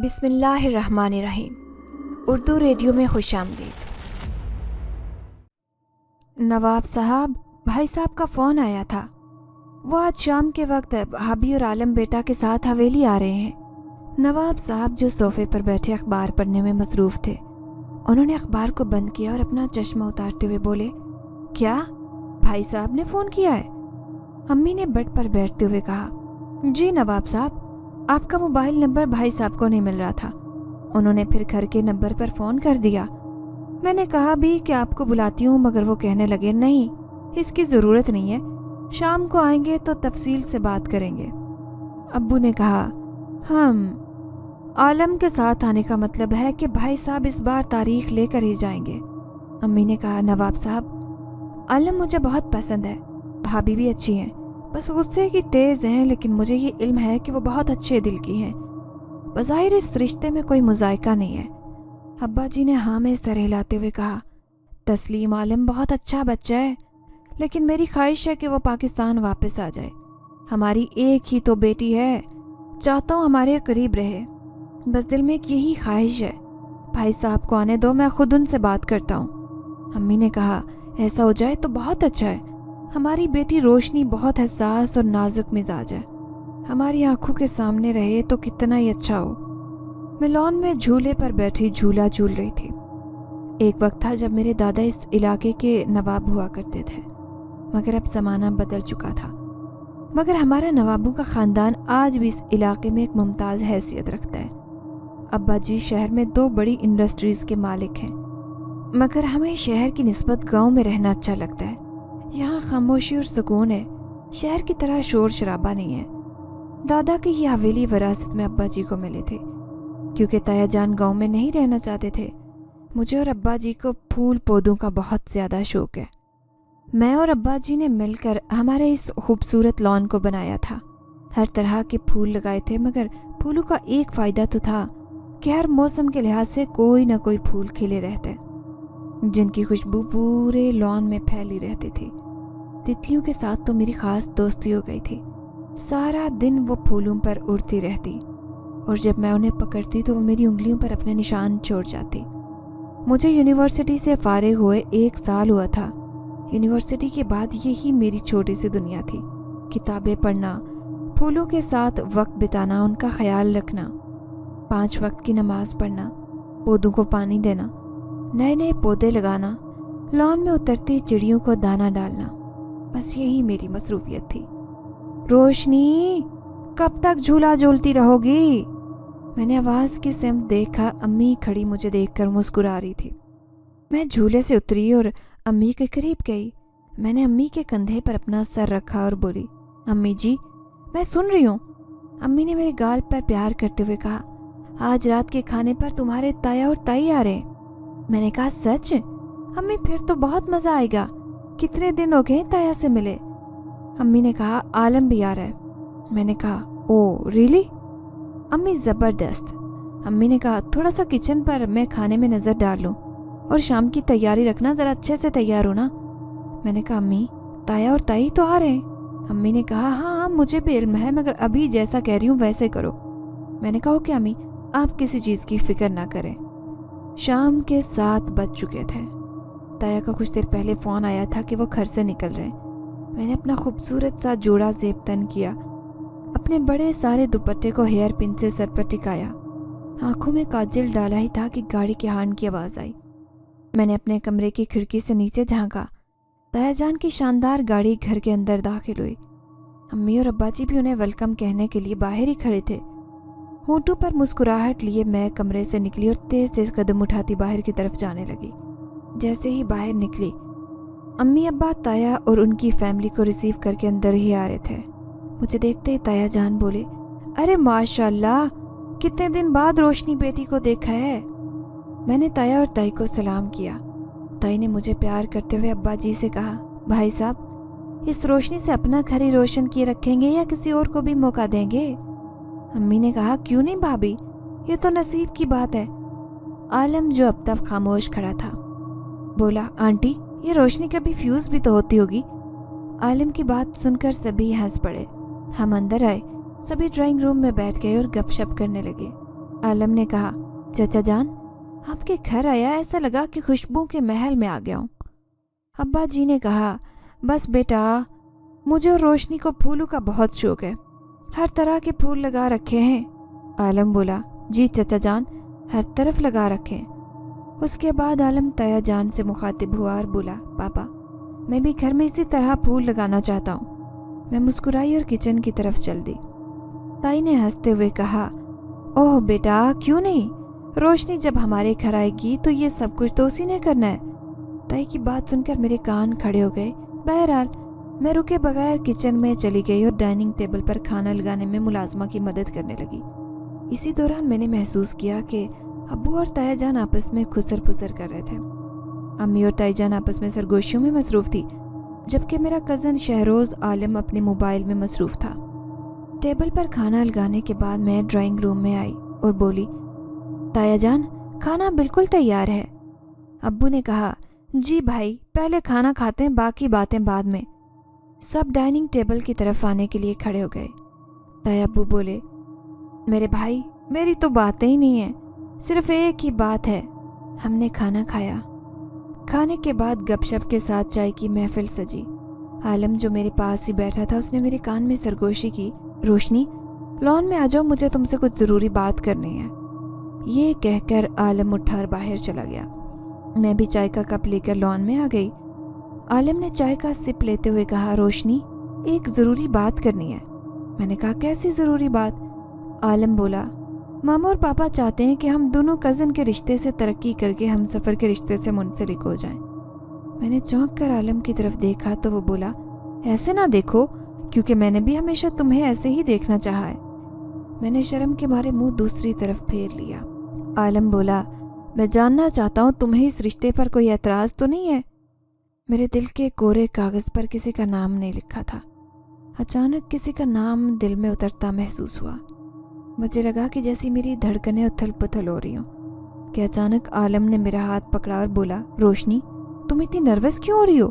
بسم اللہ الرحمن الرحیم۔ اردو ریڈیو میں خوش آمدید۔ نواب صاحب، بھائی صاحب کا فون آیا تھا۔ وہ آج شام کے وقت بھابھی اور عالم بیٹا کے ساتھ حویلی آ رہے ہیں۔ نواب صاحب جو صوفے پر بیٹھے اخبار پڑھنے میں مصروف تھے، انہوں نے اخبار کو بند کیا اور اپنا چشمہ اتارتے ہوئے بولے، کیا بھائی صاحب نے فون کیا ہے؟ امی نے بٹ پر بیٹھتے ہوئے کہا، جی نواب صاحب، آپ کا موبائل نمبر بھائی صاحب کو نہیں مل رہا تھا، انہوں نے پھر گھر کے نمبر پر فون کر دیا۔ میں نے کہا بھی کہ آپ کو بلاتی ہوں، مگر وہ کہنے لگے نہیں، اس کی ضرورت نہیں ہے، شام کو آئیں گے تو تفصیل سے بات کریں گے۔ ابو نے کہا، عالم کے ساتھ آنے کا مطلب ہے کہ بھائی صاحب اس بار تاریخ لے کر ہی جائیں گے۔ امی نے کہا، نواب صاحب، عالم مجھے بہت پسند ہے، بھابھی بھی اچھی ہیں، بس غصے کی تیز ہیں، لیکن مجھے یہ علم ہے کہ وہ بہت اچھے دل کی ہیں، بظاہر اس رشتے میں کوئی مذائقہ نہیں ہے۔ ابا جی نے ہاں میں سر ہلاتے ہوئے کہا، تسلیم عالم بہت اچھا بچہ ہے، لیکن میری خواہش ہے کہ وہ پاکستان واپس آ جائے، ہماری ایک ہی تو بیٹی ہے، چاہتا ہوں ہمارے قریب رہے، بس دل میں ایک یہی خواہش ہے، بھائی صاحب کو آنے دو، میں خود ان سے بات کرتا ہوں۔ امی نے کہا، ایسا ہو جائے تو بہت اچھا ہے، ہماری بیٹی روشنی بہت حساس اور نازک مزاج ہے، ہماری آنکھوں کے سامنے رہے تو کتنا ہی اچھا ہو۔ میں لان میں جھولے پر بیٹھی جھولا جھول رہی تھی۔ ایک وقت تھا جب میرے دادا اس علاقے کے نواب ہوا کرتے تھے، مگر اب زمانہ بدل چکا تھا، مگر ہمارا نوابوں کا خاندان آج بھی اس علاقے میں ایک ممتاز حیثیت رکھتا ہے۔ ابا جی شہر میں 2 بڑی انڈسٹریز کے مالک ہیں، مگر ہمیں شہر کی نسبت گاؤں میں رہنا اچھا لگتا ہے، یہاں خاموشی اور سکون ہے، شہر کی طرح شور شرابہ نہیں ہے۔ دادا کی یہ حویلی وراثت میں ابا جی کو ملے تھے، کیونکہ تایا جان گاؤں میں نہیں رہنا چاہتے تھے۔ مجھے اور ابا جی کو پھول پودوں کا بہت زیادہ شوق ہے۔ میں اور ابا جی نے مل کر ہمارے اس خوبصورت لان کو بنایا تھا، ہر طرح کے پھول لگائے تھے، مگر پھولوں کا ایک فائدہ تو تھا کہ ہر موسم کے لحاظ سے کوئی نہ کوئی پھول کھلے رہتے، جن کی خوشبو پورے لان میں پھیلی رہتی تھی۔ تتلیوں کے ساتھ تو میری خاص دوستی ہو گئی تھی، سارا دن وہ پھولوں پر اڑتی رہتی، اور جب میں انہیں پکڑتی تو وہ میری انگلیوں پر اپنے نشان چھوڑ جاتی۔ مجھے یونیورسٹی سے فارغ ہوئے 1 سال ہوا تھا۔ یونیورسٹی کے بعد یہی میری چھوٹی سی دنیا تھی، کتابیں پڑھنا، پھولوں کے ساتھ وقت بتانا، ان کا خیال رکھنا، 5 وقت کی نماز پڑھنا، پودوں کو پانی دینا، نئے نئے پودے لگانا، لان میں اترتی چڑیوں کو دانہ ڈالنا، بس یہی میری مصروفیت تھی۔ روشنی، کب تک جھولا جھولتی رہو گی؟ میں نے آواز کی سمت دیکھا، امی کھڑی مجھے دیکھ کر مسکرا رہی تھی۔ میں جھولے سے اتری اور امی کے قریب گئی۔ میں نے امی کے کندھے پر اپنا سر رکھا اور بولی، امی جی، میں سن رہی ہوں۔ امی نے میرے گال پر پیار کرتے ہوئے کہا، آج رات کے کھانے پر تمہارے تایا اور تائی آ رہے ہیں۔ میں نے کہا، سچ؟ امی پھر تو بہت مزہ آئے گا، کتنے دن ہو گئے تایا سے ملے؟ امی نے کہا، عالم بھی آ رہا ہے۔ میں نے کہا، او ریلی؟ امی زبردست۔ امی نے کہا، تھوڑا سا کچن پر میں کھانے میں نظر ڈال لوں، اور شام کی تیاری رکھنا، ذرا اچھے سے تیار ہونا۔ میں نے کہا، امی تایا اور تائی تو آ رہے ہیں۔ امی نے کہا، ہاں مجھے بھی علم ہے، مگر ابھی جیسا کہہ رہی ہوں ویسے کرو۔ میں نے کہا، اوکے امی، آپ کسی چیز کی فکر نہ کریں۔ شام کے 7 بج چکے تھے۔ تایا کا کچھ دیر پہلے فون آیا تھا کہ وہ گھر سے نکل رہے ہیں۔ میں نے اپنا خوبصورت سا جوڑا زیب تن کیا، اپنے بڑے سارے دوپٹے کو ہیئر پن سے سر پر ٹکایا، آنکھوں میں کاجل ڈالا ہی تھا کہ گاڑی کے ہارن کی آواز آئی۔ میں نے اپنے کمرے کی کھڑکی سے نیچے جھانکا، تایا جان کی شاندار گاڑی گھر کے اندر داخل ہوئی۔ امی اور ابا جی بھی انہیں ویلکم کہنے کے لیے باہر ہی کھڑے تھے۔ ہونٹوں پر مسکراہٹ لیے میں کمرے سے نکلی اور تیز تیز قدم اٹھاتی باہر کی طرف جانے لگی۔ جیسے ہی باہر نکلی، امی ابا تایا اور ان کی فیملی کو ریسیو کر کے اندر ہی آ رہے تھے۔ مجھے دیکھتے ہی تایا جان بولے، ارے ماشاءاللہ، کتنے دن بعد روشنی بیٹی کو دیکھا ہے۔ میں نے تایا اور تائی کو سلام کیا۔ تائی نے مجھے پیار کرتے ہوئے ابا جی سے کہا، بھائی صاحب، اس روشنی سے اپنا گھر ہی روشن کیے رکھیں گے یا کسی اور کو بھی موقع دیں گے؟ امی نے کہا، کیوں نہیں بھابھی، یہ تو نصیب کی بات ہے۔ عالم جو اب تک خاموش کھڑا تھا بولا، آنٹی، یہ روشنی کبھی فیوز بھی تو ہوتی ہوگی۔ عالم کی بات سن کر سبھی ہنس پڑے۔ ہم اندر آئے، سبھی ڈرائنگ روم میں بیٹھ گئے اور گپ شپ کرنے لگے۔ आलम ने कहा, चाचा जान, आपके घर आया ऐसा लगा कि खुशबू के महल में आ गया हूँ। अब्बा जी ने कहा, बस बेटा, मुझे और रोशनी को फूलों का बहुत शौक है, हर तरह के फूल लगा रखे हैं। आलम बोला, जी चाचा जान, हर तरफ लगा रखे हैं। उसके बाद आलम ताया जान से मुखातिब हुआ और बोला, पापा मैं भी घर में इसी तरह फूल लगाना चाहता हूँ। मैं मुस्कुराई और किचन की तरफ चल दी। ताई ने हंसते हुए कहा, ओह बेटा, क्यों नहीं, रोशनी जब हमारे घर आएगी तो ये सब कुछ तो उसी ने करना है। ताई की बात सुनकर मेरे कान खड़े हो गए। बहरहाल मैं रुके बगैर किचन में चली गई और डाइनिंग टेबल पर खाना लगाने में मुलाजमा की मदद करने लगी। इसी दौरान मैंने महसूस किया कि अब्बू और ताया जान आपस में खुसर पुसर कर रहे थे। अम्मी और ताई जान आपस में सरगोशियों में मसरूफ थी, जबकि मेरा कज़न शहरोज़ आलम अपने मोबाइल में मसरूफ था। टेबल पर खाना लगाने के बाद मैं ड्राइंग रूम में आई और बोली, ताया जान, खाना बिल्कुल तैयार है। अब्बू ने कहा, जी भाई, पहले खाना खाते हैं, बाकी बातें बाद में। सब डाइनिंग टेबल की तरफ आने के लिए खड़े हो गए। ताया अब्बू बोले, मेरे भाई, मेरी तो बातें ही नहीं है, सिर्फ एक ही बात है। हमने खाना खाया। खाने के बाद गपशप के साथ चाय की महफिल सजी। आलम जो मेरे पास ही बैठा था, उसने मेरे कान में सरगोशी की, रोशनी लॉन में आ जाओ, मुझे तुमसे कुछ ज़रूरी बात करनी है। ये कहकर आलम उठा और बाहर चला गया। मैं भी चाय का कप लेकर लॉन में आ गई। आलम ने चाय का सिप लेते हुए कहा, रोशनी एक ज़रूरी बात करनी है। मैंने कहा, कैसी ज़रूरी बात? आलम बोला, मामा और पापा चाहते हैं कि हम दोनों कज़न के रिश्ते से तरक्की करके हम सफ़र के रिश्ते से मुंसलिक हो जाएं। मैंने चौंक कर आलम की तरफ देखा तो वो बोला, ऐसे ना देखो, क्योंकि मैंने भी हमेशा तुम्हें ऐसे ही देखना चाहा है। मैंने शर्म के मारे मुंह दूसरी तरफ फेर लिया। आलम बोला, मैं जानना चाहता हूँ तुम्हें इस रिश्ते पर कोई एतराज़ तो नहीं है? मेरे दिल के कोरे कागज़ पर किसी का नाम नहीं लिखा था। अचानक किसी का नाम दिल में उतरता महसूस हुआ। मुझे लगा कि जैसी मेरी धड़कनें उथल पुथल हो रही हों कि अचानक आलम ने मेरा हाथ पकड़ा और बोला, रोशनी तुम इतनी नर्वस क्यों हो रही हो?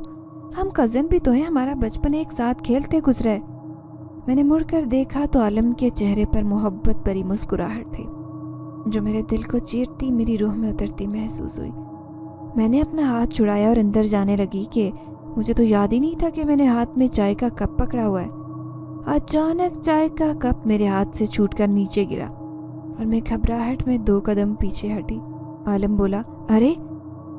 हम कज़न भी तो हैं, हमारा बचपन एक साथ खेलते गुजरा है। मैंने मुड़कर देखा तो आलम के चेहरे पर मोहब्बत भरी मुस्कुराहट थी, जो मेरे दिल को चीरती मेरी रूह में उतरती महसूस हुई। मैंने अपना हाथ छुड़ाया और अंदर जाने लगी कि मुझे तो याद ही नहीं था कि मैंने हाथ में चाय का कप पकड़ा हुआ है। अचानक चाय का कप मेरे हाथ से छूटकर नीचे गिरा और मैं घबराहट में 2 कदम पीछे हटी। आलम बोला, अरे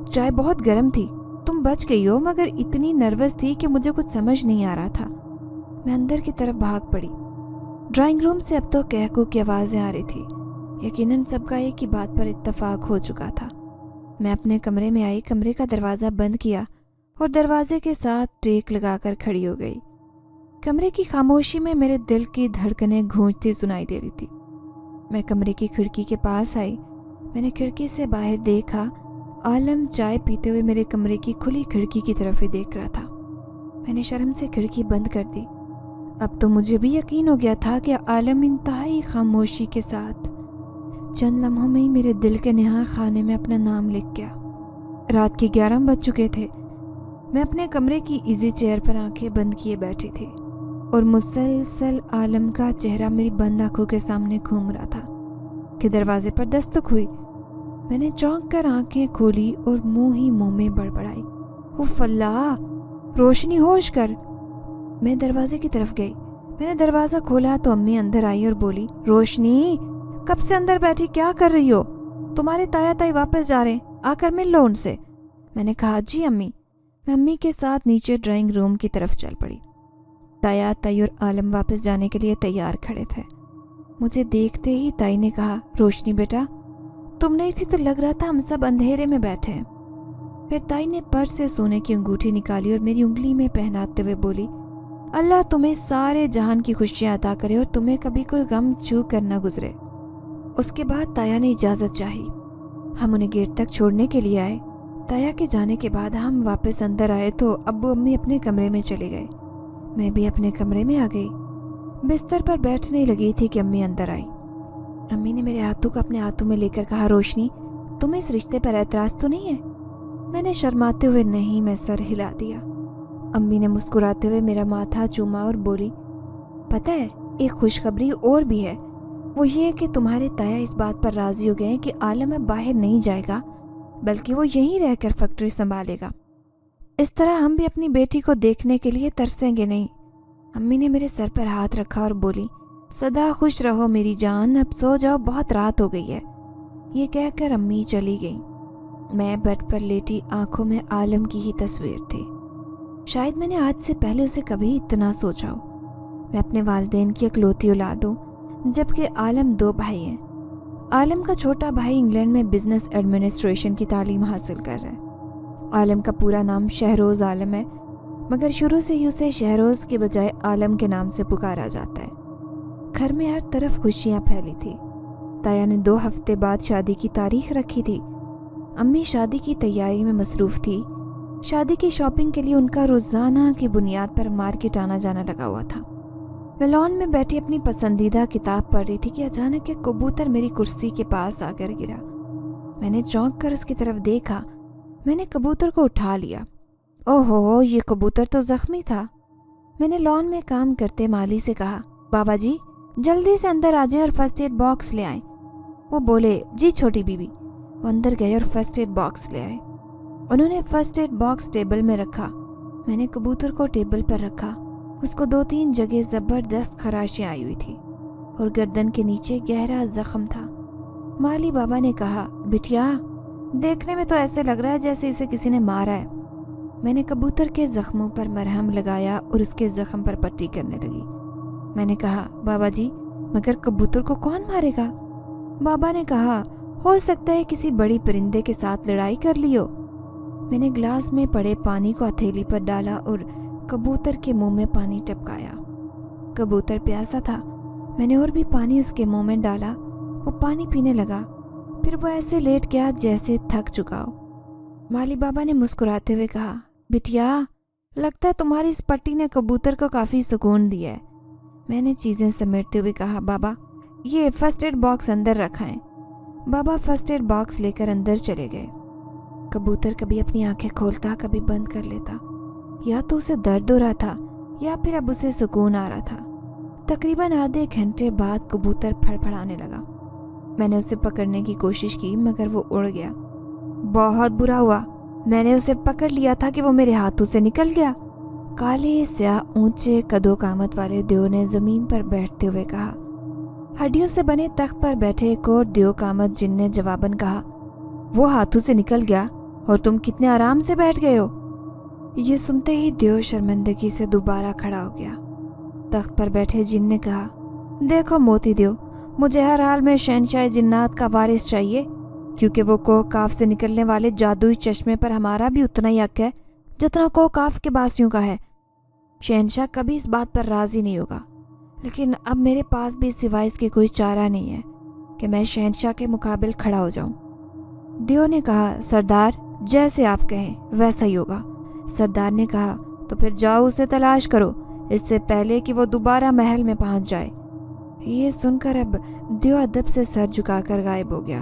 चाय बहुत गर्म थी, तुम बच गई हो, मगर इतनी नर्वस थी कि मुझे कुछ समझ नहीं आ रहा था। मैं अंदर की तरफ भाग पड़ी। ड्राइंग रूम से अब तो कहकू की आवाज़ें आ रही थी। यकीनन सबका एक ही बात पर इत्तफाक हो चुका था। मैं अपने कमरे में आई, कमरे का दरवाज़ा बंद किया और दरवाजे के साथ टेक लगाकर खड़ी हो गई। कमरे की खामोशी में मेरे दिल की धड़कनें गूंजती सुनाई दे रही थी। मैं कमरे की खिड़की के पास आई। मैंने खिड़की से बाहर देखा, आलम चाय पीते हुए मेरे कमरे की खुली खिड़की की तरफ ही देख रहा था। मैंने शर्म से खिड़की बंद कर दी। अब तो मुझे भी यकीन हो गया था कि आलम इंतहाई खामोशी के साथ चंद लम्हों में ही मेरे दिल के नेहा खाने में अपना नाम लिख गया। रात के 11 बज चुके थे। मैं अपने कमरे की इजी चेयर पर आंखें बंद किए बैठी थी और मुसलसल आलम का चेहरा मेरी बंद आंखों के सामने घूम रहा था कि दरवाजे पर दस्तक हुई। मैंने चौंक कर आंखें खोली और मुंह ही मुंह में बड़बड़ाई, उफ़ अल्लाह, रोशनी होश कर। मैं दरवाजे की तरफ गई। मैंने दरवाज़ा खोला तो अम्मी अंदर आई और बोली, रोशनी कब से अंदर बैठी क्या कर रही हो? तुम्हारे ताया ताई वापस जा रहे हैं, आकर मिल लो उनसे। मैंने कहा, जी अम्मी। मैं अम्मी के साथ नीचे ड्राइंग रूम की तरफ चल पड़ी। ताया ताई और आलम वापस जाने के लिए तैयार खड़े थे। मुझे देखते ही ताई ने कहा, रोशनी बेटा तुम नहीं थी तो लग रहा था हम सब अंधेरे में बैठे हैं। फिर ताई ने पर्स से सोने की अंगूठी निकाली और मेरी उंगली में पहनाते हुए बोली, अल्लाह तुम्हें सारे जहान की खुशियाँ अता करे और तुम्हें कभी कोई गम छू कर न गुजरे। उसके बाद ताया ने इजाज़त चाही। हम उन्हें गेट तक छोड़ने के लिए आए। ताया के जाने के बाद हम वापस अंदर आए तो अब्बू अम्मी अपने कमरे में चले गए। मैं भी अपने कमरे में आ गई। बिस्तर पर बैठने लगी थी कि अम्मी अंदर आई। अम्मी ने मेरे हाथों को अपने हाथों में लेकर कहा, रोशनी तुम्हें इस रिश्ते पर एतराज़ तो नहीं है? मैंने शर्माते हुए नहीं मैं सर हिला दिया। अम्मी ने मुस्कुराते हुए मेरा माथा चूमा और बोली, पता है एक खुशखबरी और भी है। वो ये कि तुम्हारे ताया इस बात पर राज़ी हो गए हैं कि आलम अब बाहर नहीं जाएगा, बल्कि वो यहीं रहकर फैक्ट्री संभालेगा। इस तरह हम भी अपनी बेटी को देखने के लिए तरसेंगे नहीं। अम्मी ने मेरे सर पर हाथ रखा और बोली, सदा खुश रहो मेरी जान, अब सो जाओ, बहुत रात हो गई है। ये कहकर अम्मी चली गई। मैं बेड पर लेटी, आंखों में आलम की ही तस्वीर थी। शायद मैंने आज से पहले उसे कभी इतना सोचा हो। मैं अपने वालिदैन की इकलौती औलाद हूँ, जबकि आलम 2 भाई हैं। आलम का छोटा भाई इंग्लैंड में बिजनेस एडमिनिस्ट्रेशन की तालीम हासिल कर रहा है। आलम का पूरा नाम शहरोज़ आलम है, मगर शुरू से ही उसे शहरोज़ के बजाय आलम के नाम से पुकारा जाता है। घर में हर तरफ खुशियाँ फैली थी। ताया ने 2 हफ्ते बाद शादी की तारीख रखी थी। अम्मी शादी की तैयारी में मसरूफ़ थी। शादी की शॉपिंग के लिए उनका रोज़ाना की बुनियाद पर मार्केट आना जाना लगा हुआ था। मैं लॉन में बैठी अपनी पसंदीदा किताब पढ़ रही थी कि अचानक एक कबूतर मेरी कुर्सी के पास आकर गिरा। मैंने चौंक कर उसकी तरफ देखा। मैंने कबूतर को उठा लिया। ओहो, ये कबूतर तो ज़ख्मी था। मैंने लॉन में काम करते माली से कहा, बाबा जी जल्दी से अंदर आ जाए और फर्स्ट एड बॉक्स ले आए। वो बोले, जी छोटी बीबी। वो अंदर गए और फर्स्ट एड बॉक्स ले आए। उन्होंने फर्स्ट एड बॉक्स टेबल में रखा। मैंने कबूतर को टेबल पर रखा। उसको 2-3 जगह ज़बरदस्त खराशियाँ आई हुई थी और गर्दन के नीचे गहरा ज़ख्म था। माली बाबा ने कहा, बिटिया देखने में तो ऐसे लग रहा है जैसे इसे किसी ने मारा है। मैंने कबूतर के ज़ख्मों पर मरहम लगाया और उसके ज़ख्म पर पट्टी करने लगी। मैंने कहा, बाबा जी मगर कबूतर को कौन मारेगा? बाबा ने कहा, हो सकता है किसी बड़ी परिंदे के साथ लड़ाई कर लियो। मैंने ग्लास में पड़े पानी को हथेली पर डाला और कबूतर के मुंह में पानी टपकाया। कबूतर प्यासा था। मैंने और भी पानी उसके मुंह में डाला। वो पानी पीने लगा। फिर वो ऐसे लेट गया जैसे थक चुका हो। माली बाबा ने मुस्कुराते हुए कहा, बिटिया लगता है तुम्हारी इस पट्टी ने कबूतर को काफ़ी सुकून दिया है। मैंने चीज़ें समेटते हुए कहा, बाबा ये फर्स्ट एड बॉक्स अंदर रखा है। बाबा फर्स्ट एड बॉक्स लेकर अंदर चले गए। कबूतर कभी अपनी आंखें खोलता, कभी बंद कर लेता। या तो उसे दर्द हो रहा था या फिर अब उसे सुकून आ रहा था। तकरीबन आधे घंटे बाद कबूतर फड़फड़ाने लगा। मैंने उसे पकड़ने की कोशिश की मगर वो उड़ गया। बहुत बुरा हुआ। मैंने उसे पकड़ लिया था कि वो मेरे हाथों से निकल गया। काले स्याह ऊंचे कदो कामत वाले देव ने जमीन पर बैठते हुए कहा। हड्डियों से बने तख्त पर बैठे एक और देव कामत जिन ने जवाबन कहा, वो हाथों से निकल गया और तुम कितने आराम से बैठ गए हो। ये सुनते ही देव शर्मिंदगी से दोबारा खड़ा हो गया। तख्त पर बैठे जिन ने कहा, देखो मोती देव, मुझे हर हाल में शहनशाह जिन्नात का वारिस चाहिए, क्योंकि वो कोह काफ से निकलने वाले जादुई चश्मे पर हमारा भी उतना ही हक है जितना कोह काफ के बासियों का है। शहनशाह कभी इस बात पर राजी नहीं होगा, लेकिन अब मेरे पास भी सिवाय इसके कोई चारा नहीं है कि मैं शहनशाह के मुकाबिल खड़ा हो जाऊं। देव ने कहा, सरदार जैसे आप कहें वैसा ही होगा। सरदार ने कहा, तो फिर जाओ उसे तलाश करो, इससे पहले कि वो दोबारा महल में पहुंच जाए। ये सुनकर अब देव अदब से सर झुकाकर गायब हो गया।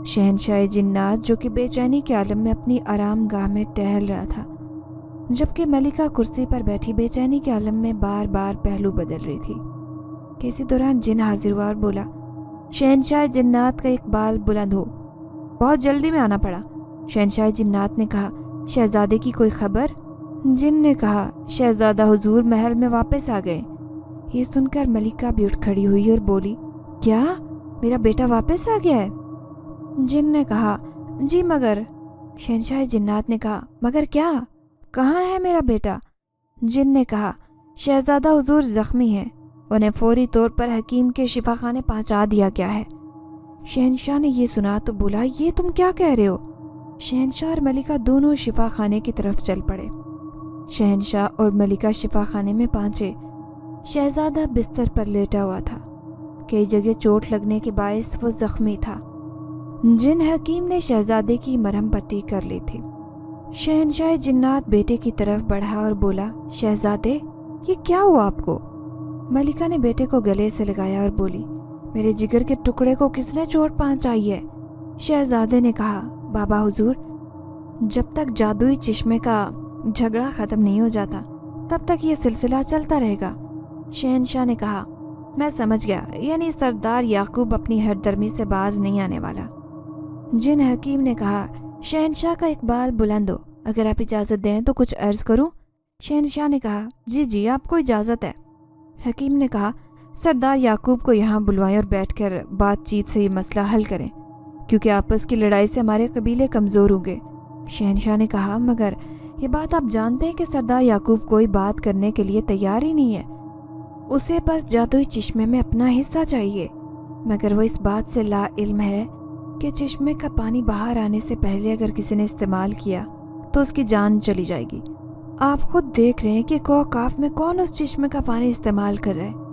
शहनशाह जिन्नात जो कि बेचैनी के आलम में अपनी आराम गाह में टहल रहा था, जबकि मलिका कुर्सी पर बैठी बेचैनी के आलम में बार बार पहलू बदल रही थी। किसी दौरान जिन हाजिर हुआ और बोला, शहनशाह जिन्नात का इकबाल बुलंद हो। बहुत जल्दी में आना पड़ा। शहनशाह जिन्नात ने कहा, शहजादे की कोई खबर? जिन ने कहा, शहजादा हुजूर महल में वापस आ गए। ये सुनकर मलिका भी उठ खड़ी हुई और बोली, क्या मेरा बेटा वापस आ गया है? जिन ने कहा, जी मगर। शहनशाह जिन्नात ने कहा, मगर क्या? कहाँ है मेरा बेटा? जिन ने कहा, शहजादा हुजूर जख्मी है, उन्हें फौरी तौर पर हकीम के शिफाखाने पहुंचा दिया गया है। शहनशाह ने ये सुना तो बोला, ये तुम क्या कह रहे हो? शहनशाह और मलिका दोनों शिफाखाने की तरफ चल पड़े। शहनशाह और मलिका शिफाखाने में पहुंचे। शहजादा बिस्तर पर लेटा हुआ था। कई जगह चोट लगने के बायस वो जख्मी था। जिन हकीम ने शहजादे की मरहम पट्टी कर ली थी। शहनशाह जिन्नात बेटे की तरफ बढ़ा और बोला, शहजादे ये क्या हुआ आपको? मलिका ने बेटे को गले से लगाया और बोली, मेरे जिगर के टुकड़े को किसने चोट पहुंचाई है? शहजादे ने कहा, बाबा हुजूर, जब तक जादुई चश्मे का झगड़ा ख़त्म नहीं हो जाता तब तक ये सिलसिला चलता रहेगा। शहनशाह ने कहा, मैं समझ गया, यानी सरदार याकूब अपनी हरदर्मी से बाज नहीं आने वाला। जिन हकीम ने कहा, शहनशाह का इकबाल बुलंद हो, अगर आप इजाज़त दें तो कुछ अर्ज़ करूं? शहनशाह ने कहा, जी जी आपको इजाज़त है। हकीम ने कहा, सरदार याकूब को यहाँ बुलवाएं और बैठकर बातचीत से ये मसला हल करें, क्योंकि आपस की लड़ाई से हमारे कबीले कमज़ोर होंगे। शहनशाह ने कहा, मगर ये बात आप जानते हैं कि सरदार याकूब कोई बात करने के लिए तैयार ही नहीं है। उसे बस जादुई चश्मे में अपना हिस्सा चाहिए, मगर वो इस बात से ला इल्म है कि चश्मे का पानी बाहर आने से पहले अगर किसी ने इस्तेमाल किया तो उसकी जान चली जाएगी। आप खुद देख रहे हैं कि कोकाफ में कौन उस चश्मे का पानी इस्तेमाल कर रहा है।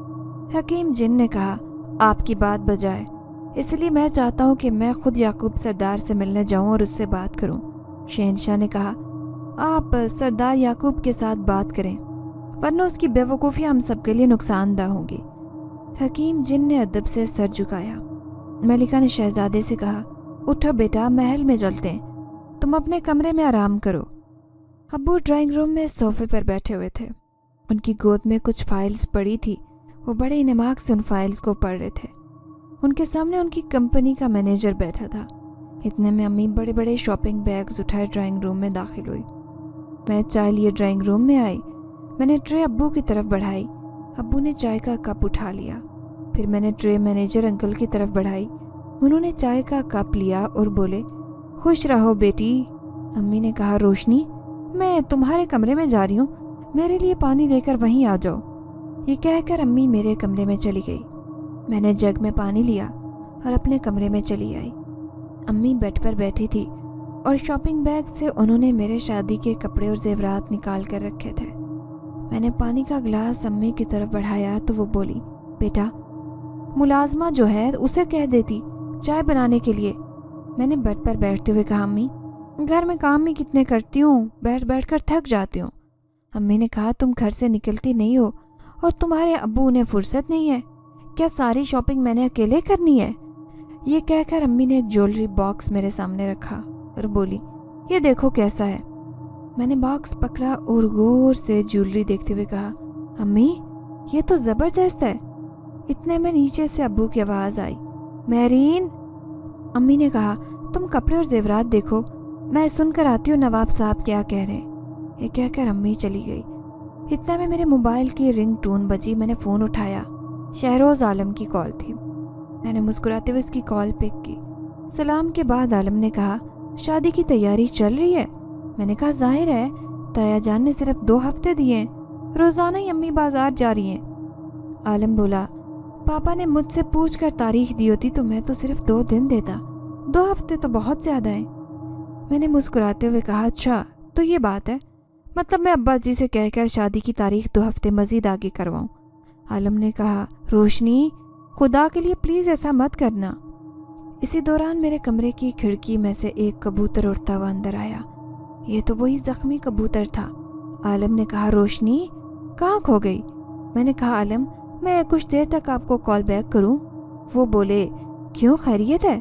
हकीम जिन ने कहा, आपकी बात बजाए, इसलिए मैं चाहता हूँ कि मैं खुद याकूब सरदार से मिलने जाऊँ और उससे बात करूँ। शहनशाह ने कहा, आप सरदार याकूब के साथ बात करें, वरना उसकी बेवकूफ़ी हम सबके लिए नुकसानदा होंगी। हकीम जिन ने अदब से सर झुकाया। मलिका ने शहजादे से कहा, उठो बेटा, महल में चलते हैं, तुम अपने कमरे में आराम करो। अब्बू ड्राइंग रूम में सोफे पर बैठे हुए थे। उनकी गोद में कुछ फाइल्स पड़ी थी। वो बड़े इनेमाक से उन फाइल्स को पढ़ रहे थे। उनके सामने उनकी कंपनी का मैनेजर बैठा था। इतने में अम्मी बड़े बड़े शॉपिंग बैग्स उठाए ड्राइंग रूम में दाखिल हुई। मैं चाय लिए ड्राइंग रूम में आई। मैंने ट्रे अब्बू की तरफ बढ़ाई। अब्बू ने चाय का कप उठा लिया। फिर मैंने ट्रे मैनेजर अंकल की तरफ बढ़ाई। उन्होंने चाय का कप लिया और बोले, खुश रहो बेटी। अम्मी ने कहा, रोशनी, मैं तुम्हारे कमरे में जा रही हूँ, मेरे लिए पानी लेकर वहीं आ जाओ। ये कहकर अम्मी मेरे कमरे में चली गई। मैंने जग में पानी लिया और अपने कमरे में चली आई। अम्मी बेड पर बैठी थी और शॉपिंग बैग से उन्होंने मेरे शादी के कपड़े और जेवरात निकाल कर रखे थे। मैंने पानी का गिलास अम्मी की तरफ बढ़ाया तो वो बोली, बेटा, मुलाजमा जो है उसे कह देती चाय बनाने के लिए। मैंने बेड पर बैठते हुए कहा, अम्मी, घर में काम ही कितने करती हूँ, बैठ बैठ कर थक जाती हूँ। अम्मी ने कहा, तुम घर से निकलती नहीं हो और तुम्हारे अब्बू उन्हें फुर्सत नहीं है, क्या सारी शॉपिंग मैंने अकेले करनी है? ये कहकर अम्मी ने एक ज्वेलरी बॉक्स मेरे सामने रखा और बोली, ये देखो कैसा है। मैंने बॉक्स पकड़ा और गौर से ज्वेलरी देखते हुए कहा, अम्मी, ये तो ज़बरदस्त है। इतने में नीचे से अब्बू की आवाज़ आई, महरीन। अम्मी ने कहा, तुम कपड़े और जेवरात देखो, मैं सुनकर आती हूँ नवाब साहब क्या कह रहे हैं। ये कहकर अम्मी चली गई। इतना में मेरे मोबाइल की रिंग टोन बजी। मैंने फ़ोन उठाया। शहरोज़ आलम की कॉल थी। मैंने मुस्कुराते हुए उसकी कॉल पिक की। सलाम के बाद आलम ने कहा, शादी की तैयारी चल रही है? मैंने कहा, जाहिर है, ताया जान ने सिर्फ 2 हफ्ते दिए हैं, रोज़ाना ही अम्मी बाजार जा रही हैं। आलम बोला, पापा ने मुझसे पूछ कर तारीख दी होती तो मैं तो सिर्फ 2 दिन देता, 2 हफ्ते तो बहुत ज़्यादा है। मैंने मुस्कुराते हुए कहा, अच्छा तो ये बात है, मतलब मैं अब्बा जी से कहकर शादी की तारीख 2 हफ्ते मज़ीद आगे करवाऊँ। आलम ने कहा, रोशनी, खुदा के लिए प्लीज़ ऐसा मत करना। इसी दौरान मेरे कमरे की खिड़की में से एक कबूतर उड़ता हुआ अंदर आया। ये तो वही ज़ख्मी कबूतर था। आलम ने कहा, रोशनी कहाँ खो गई? मैंने कहा, आलम, मैं कुछ देर तक आपको कॉल बैक करूँ? वो बोले, क्यों, खैरियत है?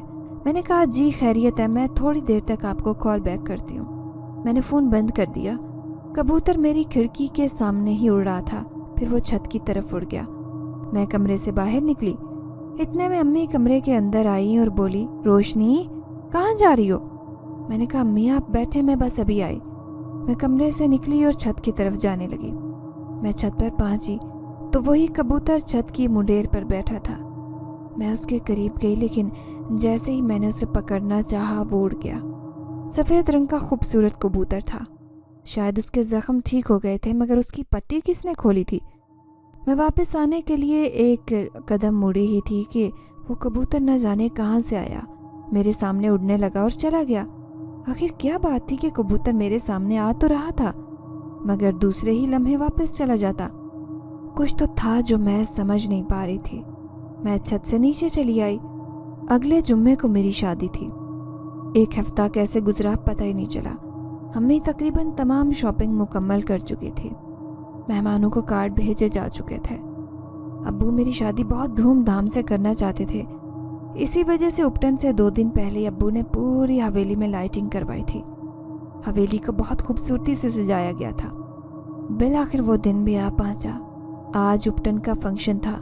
मैंने कहा, जी खैरियत है, मैं थोड़ी देर तक आपको कॉल बैक करती हूँ। मैंने फ़ोन बंद कर दिया। कबूतर मेरी खिड़की के सामने ही उड़ रहा था, फिर वो छत की तरफ उड़ गया। मैं कमरे से बाहर निकली। इतने में अम्मी कमरे के अंदर आई और बोली, रोशनी कहाँ जा रही हो? मैंने कहा, अम्मी आप बैठे, मैं बस अभी आई। मैं कमरे से निकली और छत की तरफ जाने लगी। मैं छत पर पहुंची तो वही कबूतर छत की मुंडेर पर बैठा था। मैं उसके करीब गई, लेकिन जैसे ही मैंने उसे पकड़ना चाहा वो उड़ गया। सफ़ेद रंग का खूबसूरत कबूतर था। शायद उसके ज़ख्म ठीक हो गए थे, मगर उसकी पट्टी किसने खोली थी? मैं वापस आने के लिए एक कदम मुड़ी ही थी कि वो कबूतर न जाने कहाँ से आया, मेरे सामने उड़ने लगा और चला गया। आखिर क्या बात थी कि कबूतर मेरे सामने आ तो रहा था, मगर दूसरे ही लम्हे वापस चला जाता। कुछ तो था जो मैं समझ नहीं पा रही थी। मैं छत से नीचे चली आई। अगले जुम्मे को मेरी शादी थी। 1 हफ्ता कैसे गुजरा पता ही नहीं चला। अम्मी तकरीबन तमाम शॉपिंग मुकम्मल कर चुकी थी। मेहमानों को कार्ड भेजे जा चुके थे। अब्बू मेरी शादी बहुत धूमधाम से करना चाहते थे। इसी वजह से उपटन से 2 दिन पहले अब्बू ने पूरी हवेली में लाइटिंग करवाई थी। हवेली को बहुत खूबसूरती से सजाया गया था। बिल आखिर वो दिन भी आ पहुंचा। आज उपटन का फंक्शन था।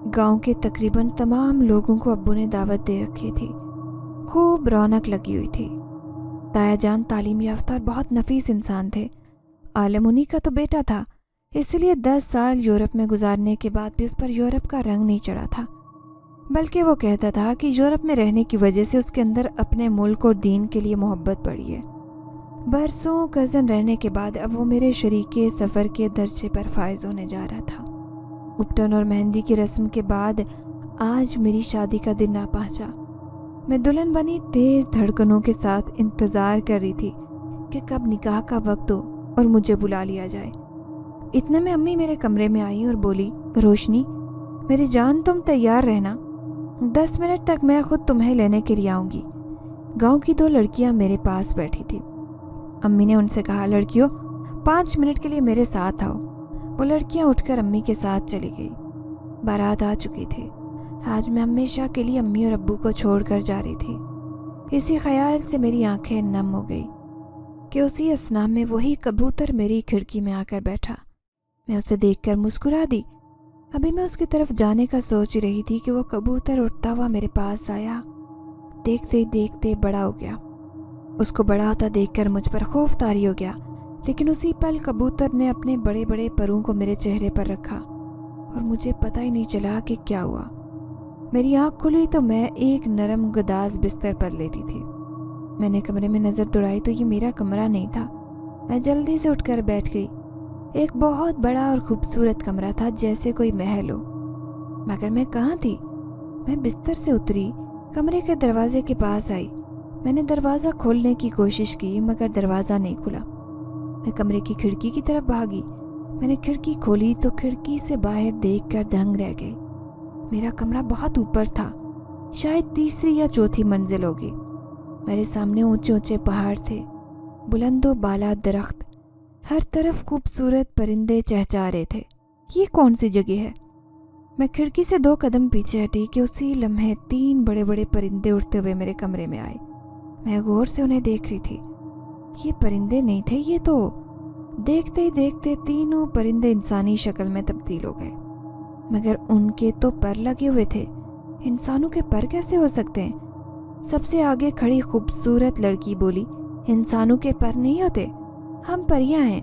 गांव के तकरीबन तमाम लोगों को अब्बू ने दावत दे रखी थी। खूब रौनक लगी हुई थी। ताया जान तालीम याफ्ता और बहुत नफीस इंसान थे। आलम उन्हीं का तो बेटा था, इसलिए 10 साल यूरोप में गुजारने के बाद भी उस पर यूरोप का रंग नहीं चढ़ा था। बल्कि वो कहता था कि यूरोप में रहने की वजह से उसके अंदर अपने मुल्क और दीन के लिए मोहब्बत बढ़ी है। बरसों कज़न रहने के बाद अब वो मेरे शरीके सफ़र के दर्जे पर फायज होने जा रहा था। उपटन और मेहंदी की रस्म के बाद आज मेरी शादी का दिन आ पहुंचा। मैं दुल्हन बनी तेज़ धड़कनों के साथ इंतज़ार कर रही थी कि कब निकाह का वक्त हो और मुझे बुला लिया जाए। इतने में अम्मी मेरे कमरे में आई और बोली, रोशनी मेरी जान तुम तैयार रहना, 10 मिनट तक मैं खुद तुम्हें लेने के लिए आऊँगी। गांव की 2 लड़कियां मेरे पास बैठी थी। अम्मी ने उनसे कहा, लड़कियों 5 मिनट के लिए मेरे साथ आओ। वो लड़कियां उठकर अम्मी के साथ चली गई। बारात आ चुकी थी। आज मैं हमेशा के लिए अम्मी और अब्बू को छोड़कर जा रही थी। इसी ख्याल से मेरी आंखें नम हो गई कि उसी असना में वही कबूतर मेरी खिड़की में आकर बैठा। मैं उसे देखकर मुस्कुरा दी। अभी मैं उसकी तरफ जाने का सोच ही रही थी कि वो कबूतर उड़ता हुआ मेरे पास आया। देखते देखते बड़ा हो गया। उसको बड़ा होता देखकर मुझ पर खौफ तारी हो गया, लेकिन उसी पल कबूतर ने अपने बड़े बड़े परों को मेरे चेहरे पर रखा और मुझे पता ही नहीं चला कि क्या हुआ। मेरी आँख खुली तो मैं एक नरम गदाज बिस्तर पर लेटी थी। मैंने कमरे में नज़र दौड़ाई तो ये मेरा कमरा नहीं था। मैं जल्दी से उठकर बैठ गई। एक बहुत बड़ा और खूबसूरत कमरा था, जैसे कोई महल हो। मगर मैं कहाँ थी? मैं बिस्तर से उतरी, कमरे के दरवाजे के पास आई। मैंने दरवाज़ा खोलने की कोशिश की मगर दरवाज़ा नहीं खुला। मैं कमरे की खिड़की की तरफ भागी। मैंने खिड़की खोली तो खिड़की से बाहर देखकर दंग रह गई। मेरा कमरा बहुत ऊपर था, शायद 3री या 4थी मंजिल होगी। मेरे सामने ऊंचे ऊंचे पहाड़ थे, बुलंदो बाला दरख्त, हर तरफ खूबसूरत परिंदे चहचहा रहे थे। ये कौन सी जगह है? मैं खिड़की से 2 कदम पीछे हटी कि उसी लम्हे 3 बड़े बड़े परिंदे उड़ते हुए मेरे कमरे में आए। मैं गौर से उन्हें देख रही थी। ये परिंदे नहीं थे, ये तो देखते ही देखते तीनों परिंदे इंसानी शक्ल में तब्दील हो गए। मगर उनके तो पर लगे हुए थे, इंसानों के पर कैसे हो सकते हैं? सबसे आगे खड़ी खूबसूरत लड़की बोली, इंसानों के पर नहीं होते, हम परियां हैं।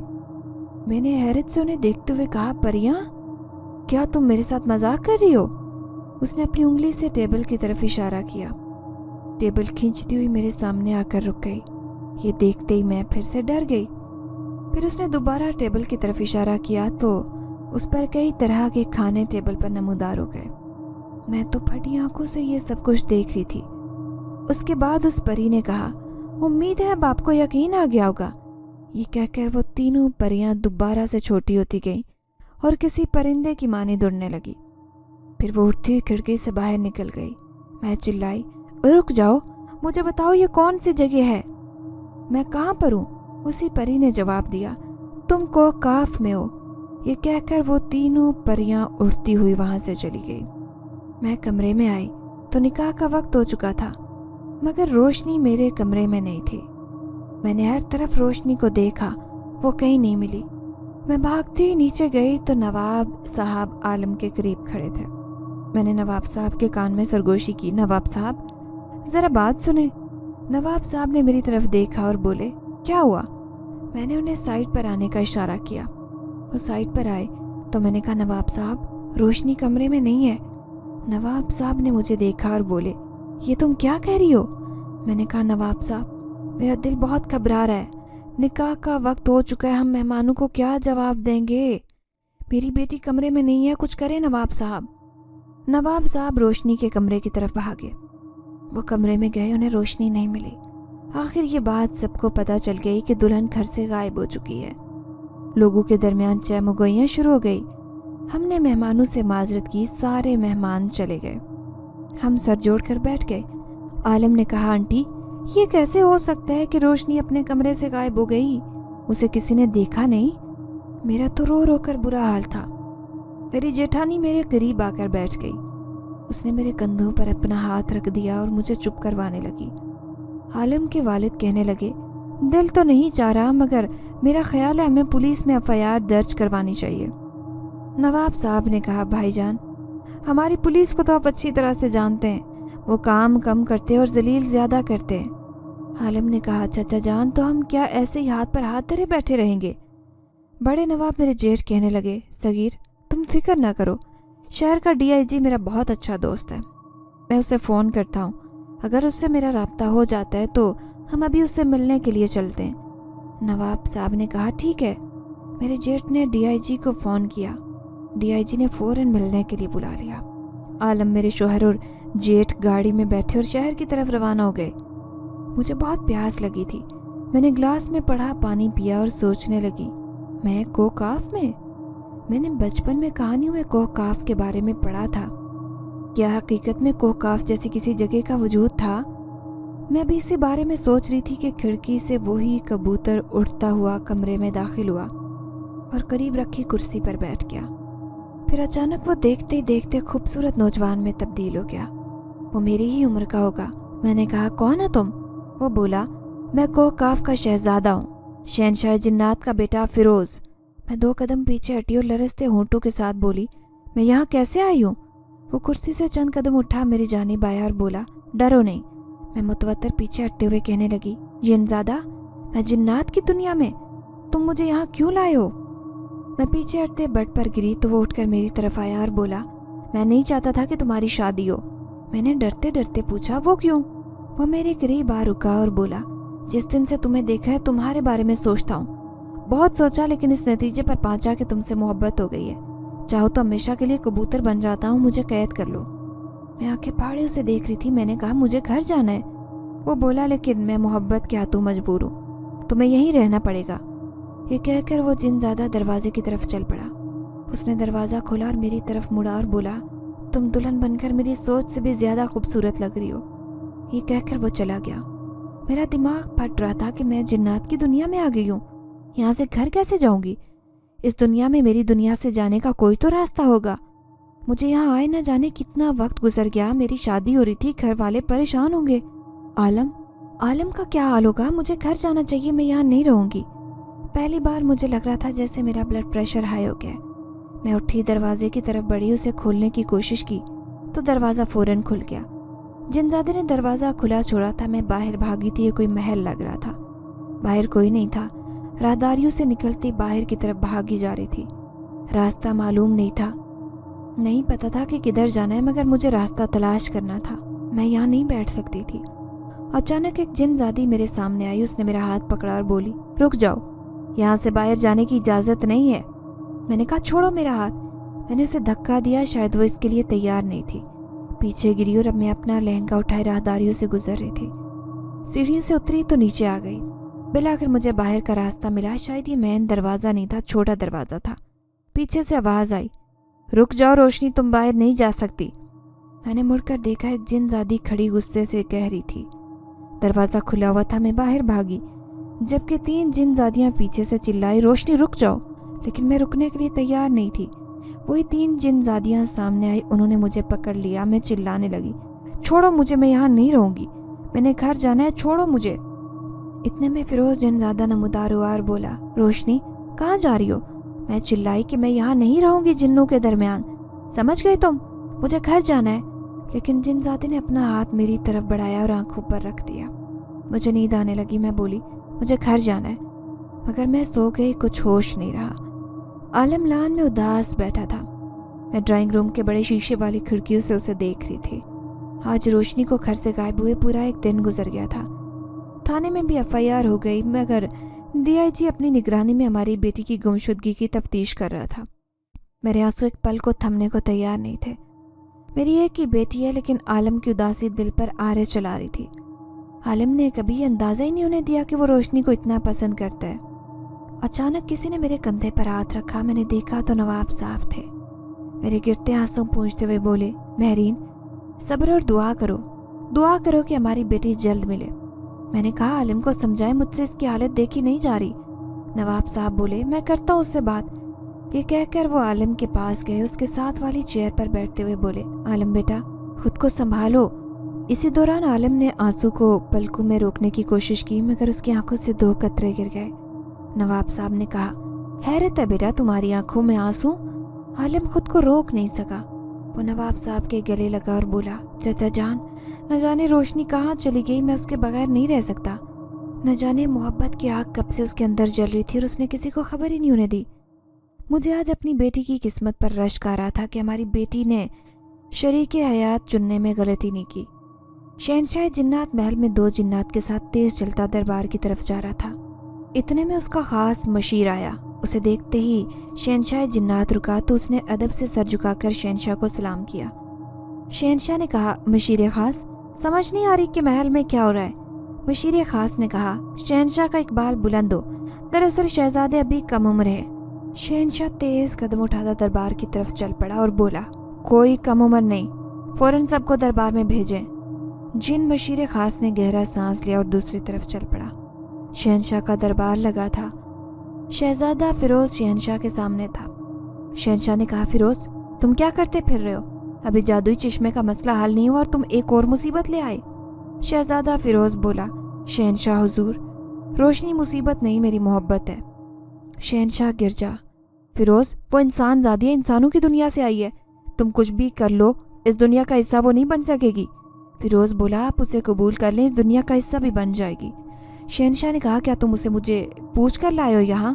मैंने हैरत से उन्हें देखते हुए कहा, परियां? क्या तुम मेरे साथ मजाक कर रही हो? उसने अपनी उंगली से टेबल की तरफ इशारा किया। टेबल खींचती हुई मेरे सामने आकर रुक गई। ये देखते ही मैं फिर से डर गई। फिर उसने दोबारा टेबल की तरफ इशारा किया तो उस पर कई तरह के खाने टेबल पर नमूदार हो गए। मैं तो फटी आंखों से ये सब कुछ देख रही थी। उसके बाद उस परी ने कहा, उम्मीद है अब आपको यकीन आ गया होगा। ये कहकर वो तीनों परियां दोबारा से छोटी होती गईं और किसी परिंदे की मानी दौड़ने लगी। फिर वो उड़ती हुई खिड़की से बाहर निकल गई। मैं चिल्लाई, रुक जाओ, मुझे बताओ ये कौन सी जगह है? मैं कहाँ पर हूँ? उसी परी ने जवाब दिया, तुम को काफ में हो। ये कहकर वो तीनों परियां उड़ती हुई वहां से चली गई। मैं कमरे में आई तो निकाह का वक्त हो चुका था, मगर रोशनी मेरे कमरे में नहीं थी। मैंने हर तरफ रोशनी को देखा, वो कहीं नहीं मिली। मैं भागती हुई नीचे गई तो नवाब साहब आलम के करीब खड़े थे। मैंने नवाब साहब के कान में सरगोशी की, नवाब साहब ज़रा बात सुने। नवाब साहब ने मेरी तरफ देखा और बोले, क्या हुआ? मैंने उन्हें साइड पर आने का इशारा किया। वो साइड पर आए तो मैंने कहा, नवाब साहब रोशनी कमरे में नहीं है। नवाब साहब ने मुझे देखा और बोले, ये तुम क्या कह रही हो? मैंने कहा, नवाब साहब मेरा दिल बहुत घबरा रहा है, निकाह का वक्त हो चुका है, हम मेहमानों को क्या जवाब देंगे? मेरी बेटी कमरे में नहीं है, कुछ करें नवाब साहब। नवाब साहब रोशनी के कमरे की तरफ भागे। वो कमरे में गए, उन्हें रोशनी नहीं मिली। आखिर ये बात सबको पता चल गई कि दुल्हन घर से गायब हो चुकी है। लोगों के दरमियान चहमुगोइयाँ शुरू हो गई। हमने मेहमानों से माजरत की, सारे मेहमान चले गए। हम सर जोड़कर बैठ गए। आलम ने कहा, आंटी ये कैसे हो सकता है कि रोशनी अपने कमरे से गायब हो गई? उसे किसी ने देखा नहीं? मेरा तो रो रो कर बुरा हाल था। मेरी जेठानी मेरे करीब आकर बैठ गई। उसने मेरे कंधों पर अपना हाथ रख दिया और मुझे चुप करवाने लगी। आलम के वालिद कहने लगे, दिल तो नहीं चाह रहा, मगर मेरा ख्याल है हमें पुलिस में FIR दर्ज करवानी चाहिए। नवाब साहब ने कहा, भाईजान हमारी पुलिस को तो आप अच्छी तरह से जानते हैं, वो काम कम करते और जलील ज़्यादा करते हैं। आलम ने कहा, चाचा जान, तो हम क्या ऐसे ही हाथ पर हाथ धरे बैठे रहेंगे? बड़े नवाब मेरे जेठ कहने लगे, सगीर तुम फिक्र ना करो, शहर का डीआईजी मेरा बहुत अच्छा दोस्त है, मैं उसे फ़ोन करता हूँ, अगर उससे मेरा राब्ता हो जाता है तो हम अभी उससे मिलने के लिए चलते हैं। नवाब साहब ने कहा, ठीक है। मेरे जेठ ने डीआईजी को फ़ोन किया। डीआईजी ने फ़ौरन मिलने के लिए बुला लिया। आलम, मेरे शौहर और जेठ गाड़ी में बैठे और शहर की तरफ रवाना हो गए। मुझे बहुत प्यास लगी थी। मैंने ग्लास में पड़ा पानी पिया और सोचने लगी, मैं कोकाफ में? मैंने बचपन में कहानियों में कोकाफ के बारे में पढ़ा था। क्या हकीकत में कोकाफ जैसी किसी जगह का वजूद था? मैं अभी इसी बारे में सोच रही थी कि खिड़की से वही कबूतर उड़ता हुआ कमरे में दाखिल हुआ और करीब रखी कुर्सी पर बैठ गया। फिर अचानक वो देखते ही देखते खूबसूरत नौजवान में तब्दील हो गया। वो मेरी ही उम्र का होगा। मैंने कहा, कौन हो तुम? वो बोला, मैं कोकाफ का शहजादा हूँ, शहनशाह जिन्नात का बेटा फिरोज। मैं 2 कदम पीछे हटी और लरजते होंठों के साथ बोली, मैं यहाँ कैसे आई हूँ? वो कुर्सी से चंद कदम उठा, मेरी जानिब आया और बोला, डरो नहीं। मैं मुतवत्तर पीछे हटते हुए कहने लगी, जिनजादा, मैं जिन्नात की दुनिया में, तुम मुझे यहाँ क्यों लाए हो? मैं पीछे हटते बेड पर गिरी तो वो उठकर मेरी तरफ आया और बोला, मैं नहीं चाहता था कि तुम्हारी शादी हो। मैंने डरते डरते पूछा, वो क्यों? वो मेरे करीब आ रुका और बोला, जिस दिन से तुम्हें देखा है तुम्हारे बारे में सोचता हूँ। बहुत सोचा, लेकिन इस नतीजे पर पहुंचा कि तुमसे मोहब्बत हो गई है। चाहो तो हमेशा के लिए कबूतर बन जाता हूँ, मुझे कैद कर लो। मैं आंखें फाड़े उसे देख रही थी। मैंने कहा, मुझे घर जाना है। वो बोला, लेकिन मैं मोहब्बत के हाथों मजबूर हूँ, तुम्हें यहीं रहना पड़ेगा। ये कहकर वो जिनजादा दरवाजे की तरफ चल पड़ा। उसने दरवाज़ा खोला और मेरी तरफ मुड़ा और बोला, तुम दुल्हन बनकर मेरी सोच से भी ज़्यादा खूबसूरत लग रही हो। ये कहकर वो चला गया। मेरा दिमाग फट रहा था कि मैं जिन्नात की दुनिया में आ गई हूँ। यहाँ से घर कैसे जाऊँगी? इस दुनिया में मेरी दुनिया से जाने का कोई तो रास्ता होगा। मुझे यहाँ आए न जाने कितना वक्त गुजर गया। मेरी शादी हो रही थी, घर वाले परेशान होंगे। आलम का क्या हाल होगा? मुझे घर जाना चाहिए, मैं यहाँ नहीं रहूँगी। पहली बार मुझे लग रहा था जैसे मेरा ब्लड प्रेशर हाई हो गया। मैं उठी, दरवाजे की तरफ बढ़ी, उसे खोलने की कोशिश की तो दरवाज़ा फ़ौरन खुल गया। जिनजादे ने दरवाज़ा खुला छोड़ा था। मैं बाहर भागी थी। ये कोई महल लग रहा था। बाहर कोई नहीं था। राहदारियों से निकलती बाहर की तरफ भागी जा रही थी। रास्ता मालूम नहीं था। नहीं पता था कि किधर जाना है, मगर मुझे रास्ता तलाश करना था। मैं यहाँ नहीं बैठ सकती थी। अचानक एक जिनजादी मेरे सामने आई। उसने मेरा हाथ पकड़ा और बोली, रुक जाओ, यहाँ से बाहर जाने की इजाज़त नहीं है। मैंने कहा, छोड़ो मेरा हाथ। मैंने उसे धक्का दिया। शायद वो इसके लिए तैयार नहीं थी। पीछे गिरी और अब मैं अपना लहंगा उठाए राहदारियों से गुजर रही थी। सीढ़ियों से उतरी तो नीचे आ गई। बिलाकर मुझे बाहर का रास्ता मिला। शायद ये मेन दरवाज़ा नहीं था, छोटा दरवाज़ा था। पीछे से आवाज़ आई, रुक जाओ रोशनी, तुम बाहर नहीं जा सकती। मैंने मुड़कर देखा, एक जिनजादी खड़ी गुस्से से कह रही थी। दरवाज़ा खुला हुआ था। मैं बाहर भागी, जबकि 3 जिनजादियाँ पीछे से चिल्लाई, रोशनी रुक जाओ। लेकिन मैं रुकने के लिए तैयार नहीं थी। वही 3 जिनजादियाँ सामने आई। उन्होंने मुझे पकड़ लिया। मैं चिल्लाने लगी, छोड़ो मुझे, मैं यहाँ नहीं रहूँगी, मैंने घर जाना है, छोड़ो मुझे। इतने में फिरोज जिनजादा नमूदार हुआ और बोला, रोशनी कहाँ जा रही हो? मैं चिल्लाई कि मैं यहाँ नहीं रहूँगी जिन्नों के दरमियान, समझ गई तुम? मुझे घर जाना है। लेकिन जिनजादे ने अपना हाथ मेरी तरफ बढ़ाया और आंखों पर रख दिया। मुझे नींद आने लगी। मैं बोली, मुझे घर जाना है, मगर मैं सो गई। कुछ होश नहीं रहा। आलम लान में उदास बैठा था। मैं ड्राइंग रूम के बड़े शीशे वाली खिड़कियों से उसे देख रही थी। आज रोशनी को घर से गायब हुए पूरा एक दिन गुजर गया था। थाने में भी एफआईआर हो गई, मगर डीआईजी अपनी निगरानी में हमारी बेटी की गुमशुदगी की तफ्तीश कर रहा था। मेरे आंसू एक पल को थमने को तैयार नहीं थे। मेरी एक ही बेटी है, लेकिन आलम की उदासी दिल पर आरे चला रही थी। आलम ने कभी अंदाज़ा ही नहीं उन्हें दिया कि वो रोशनी को इतना पसंद करता है। अचानक किसी ने मेरे कंधे पर हाथ रखा। मैंने देखा तो नवाब साहब थे। मेरे गिरते आंसू पूंछते हुए बोले, महरीन सब्र और दुआ करो कि हमारी बेटी जल्द मिले। मैंने कहा, आलिम को समझाए, मुझसे इसकी हालत देखी नहीं जा रही। नवाब साहब बोले, मैं करता हूँ उससे बात। ये कहकर वो आलिम के पास गए। उसके साथ वाली चेयर पर बैठते हुए बोले, आलिम बेटा खुद को संभालो। इसी दौरान आलिम ने आंसू को पलकों में रोकने की कोशिश की, मगर उसकी आंखों से 2 कतरे गिर गए। नवाब साहब ने कहा, हैरत है बेटा तुम्हारी आंखों में आंसू। आलिम खुद को रोक नहीं सका। وہ نواب صاحب کے گلے لگا اور بولا، چچا جان، نہ جانے روشنی کہاں چلی گئی، میں اس کے بغیر نہیں رہ سکتا۔ نہ جانے محبت کی آگ کب سے اس کے اندر جل رہی تھی اور اس نے کسی کو خبر ہی نہیں ہونے دی۔ مجھے آج اپنی بیٹی کی قسمت پر رشک آ رہا تھا کہ ہماری بیٹی نے شریک حیات چننے میں غلطی نہیں کی۔ شہنشاہ جنات محل میں 2 جنات کے ساتھ تیز چلتا دربار کی طرف جا رہا تھا۔ اتنے میں اس کا خاص مشیر آیا۔ اسے دیکھتے ہی شہنشاہ جنات رکا تو اس نے ادب سے سر جھکا کر شہنشاہ کو سلام کیا۔ شہنشاہ نے کہا، مشیر خاص، سمجھ نہیں آ رہی کہ محل میں کیا ہو رہا ہے۔ مشیر خاص نے کہا، شہنشاہ کا اقبال بلند ہو، دراصل شہزادے ابھی کم عمر ہے۔ شہنشاہ تیز قدم اٹھاتا دربار کی طرف چل پڑا اور بولا، کوئی کم عمر نہیں، فوراً سب کو دربار میں بھیجیں۔ جن مشیر خاص نے گہرا سانس لیا اور دوسری طرف چل پڑا۔ شہنشاہ کا دربار لگا تھا۔ شہزادہ فیروز شہنشاہ کے سامنے تھا۔ شہنشاہ نے کہا، فیروز، تم کیا کرتے پھر رہے ہو؟ ابھی جادوئی چشمے کا مسئلہ حل نہیں ہوا اور تم ایک اور مصیبت لے آئے۔ شہزادہ فیروز بولا، شہنشاہ حضور، روشنی مصیبت نہیں، میری محبت ہے۔ شہنشاہ گرجا، فیروز، وہ انسان زادی ہے، انسانوں کی دنیا سے آئی ہے، تم کچھ بھی کر لو اس دنیا کا حصہ وہ نہیں بن سکے گی۔ فیروز بولا، آپ اسے قبول کر لیں، اس دنیا کا حصہ بھی بن جائے گی۔ شہنشاہ نے کہا، کیا تم اسے مجھے پوچھ کر لائے ہو یہاں؟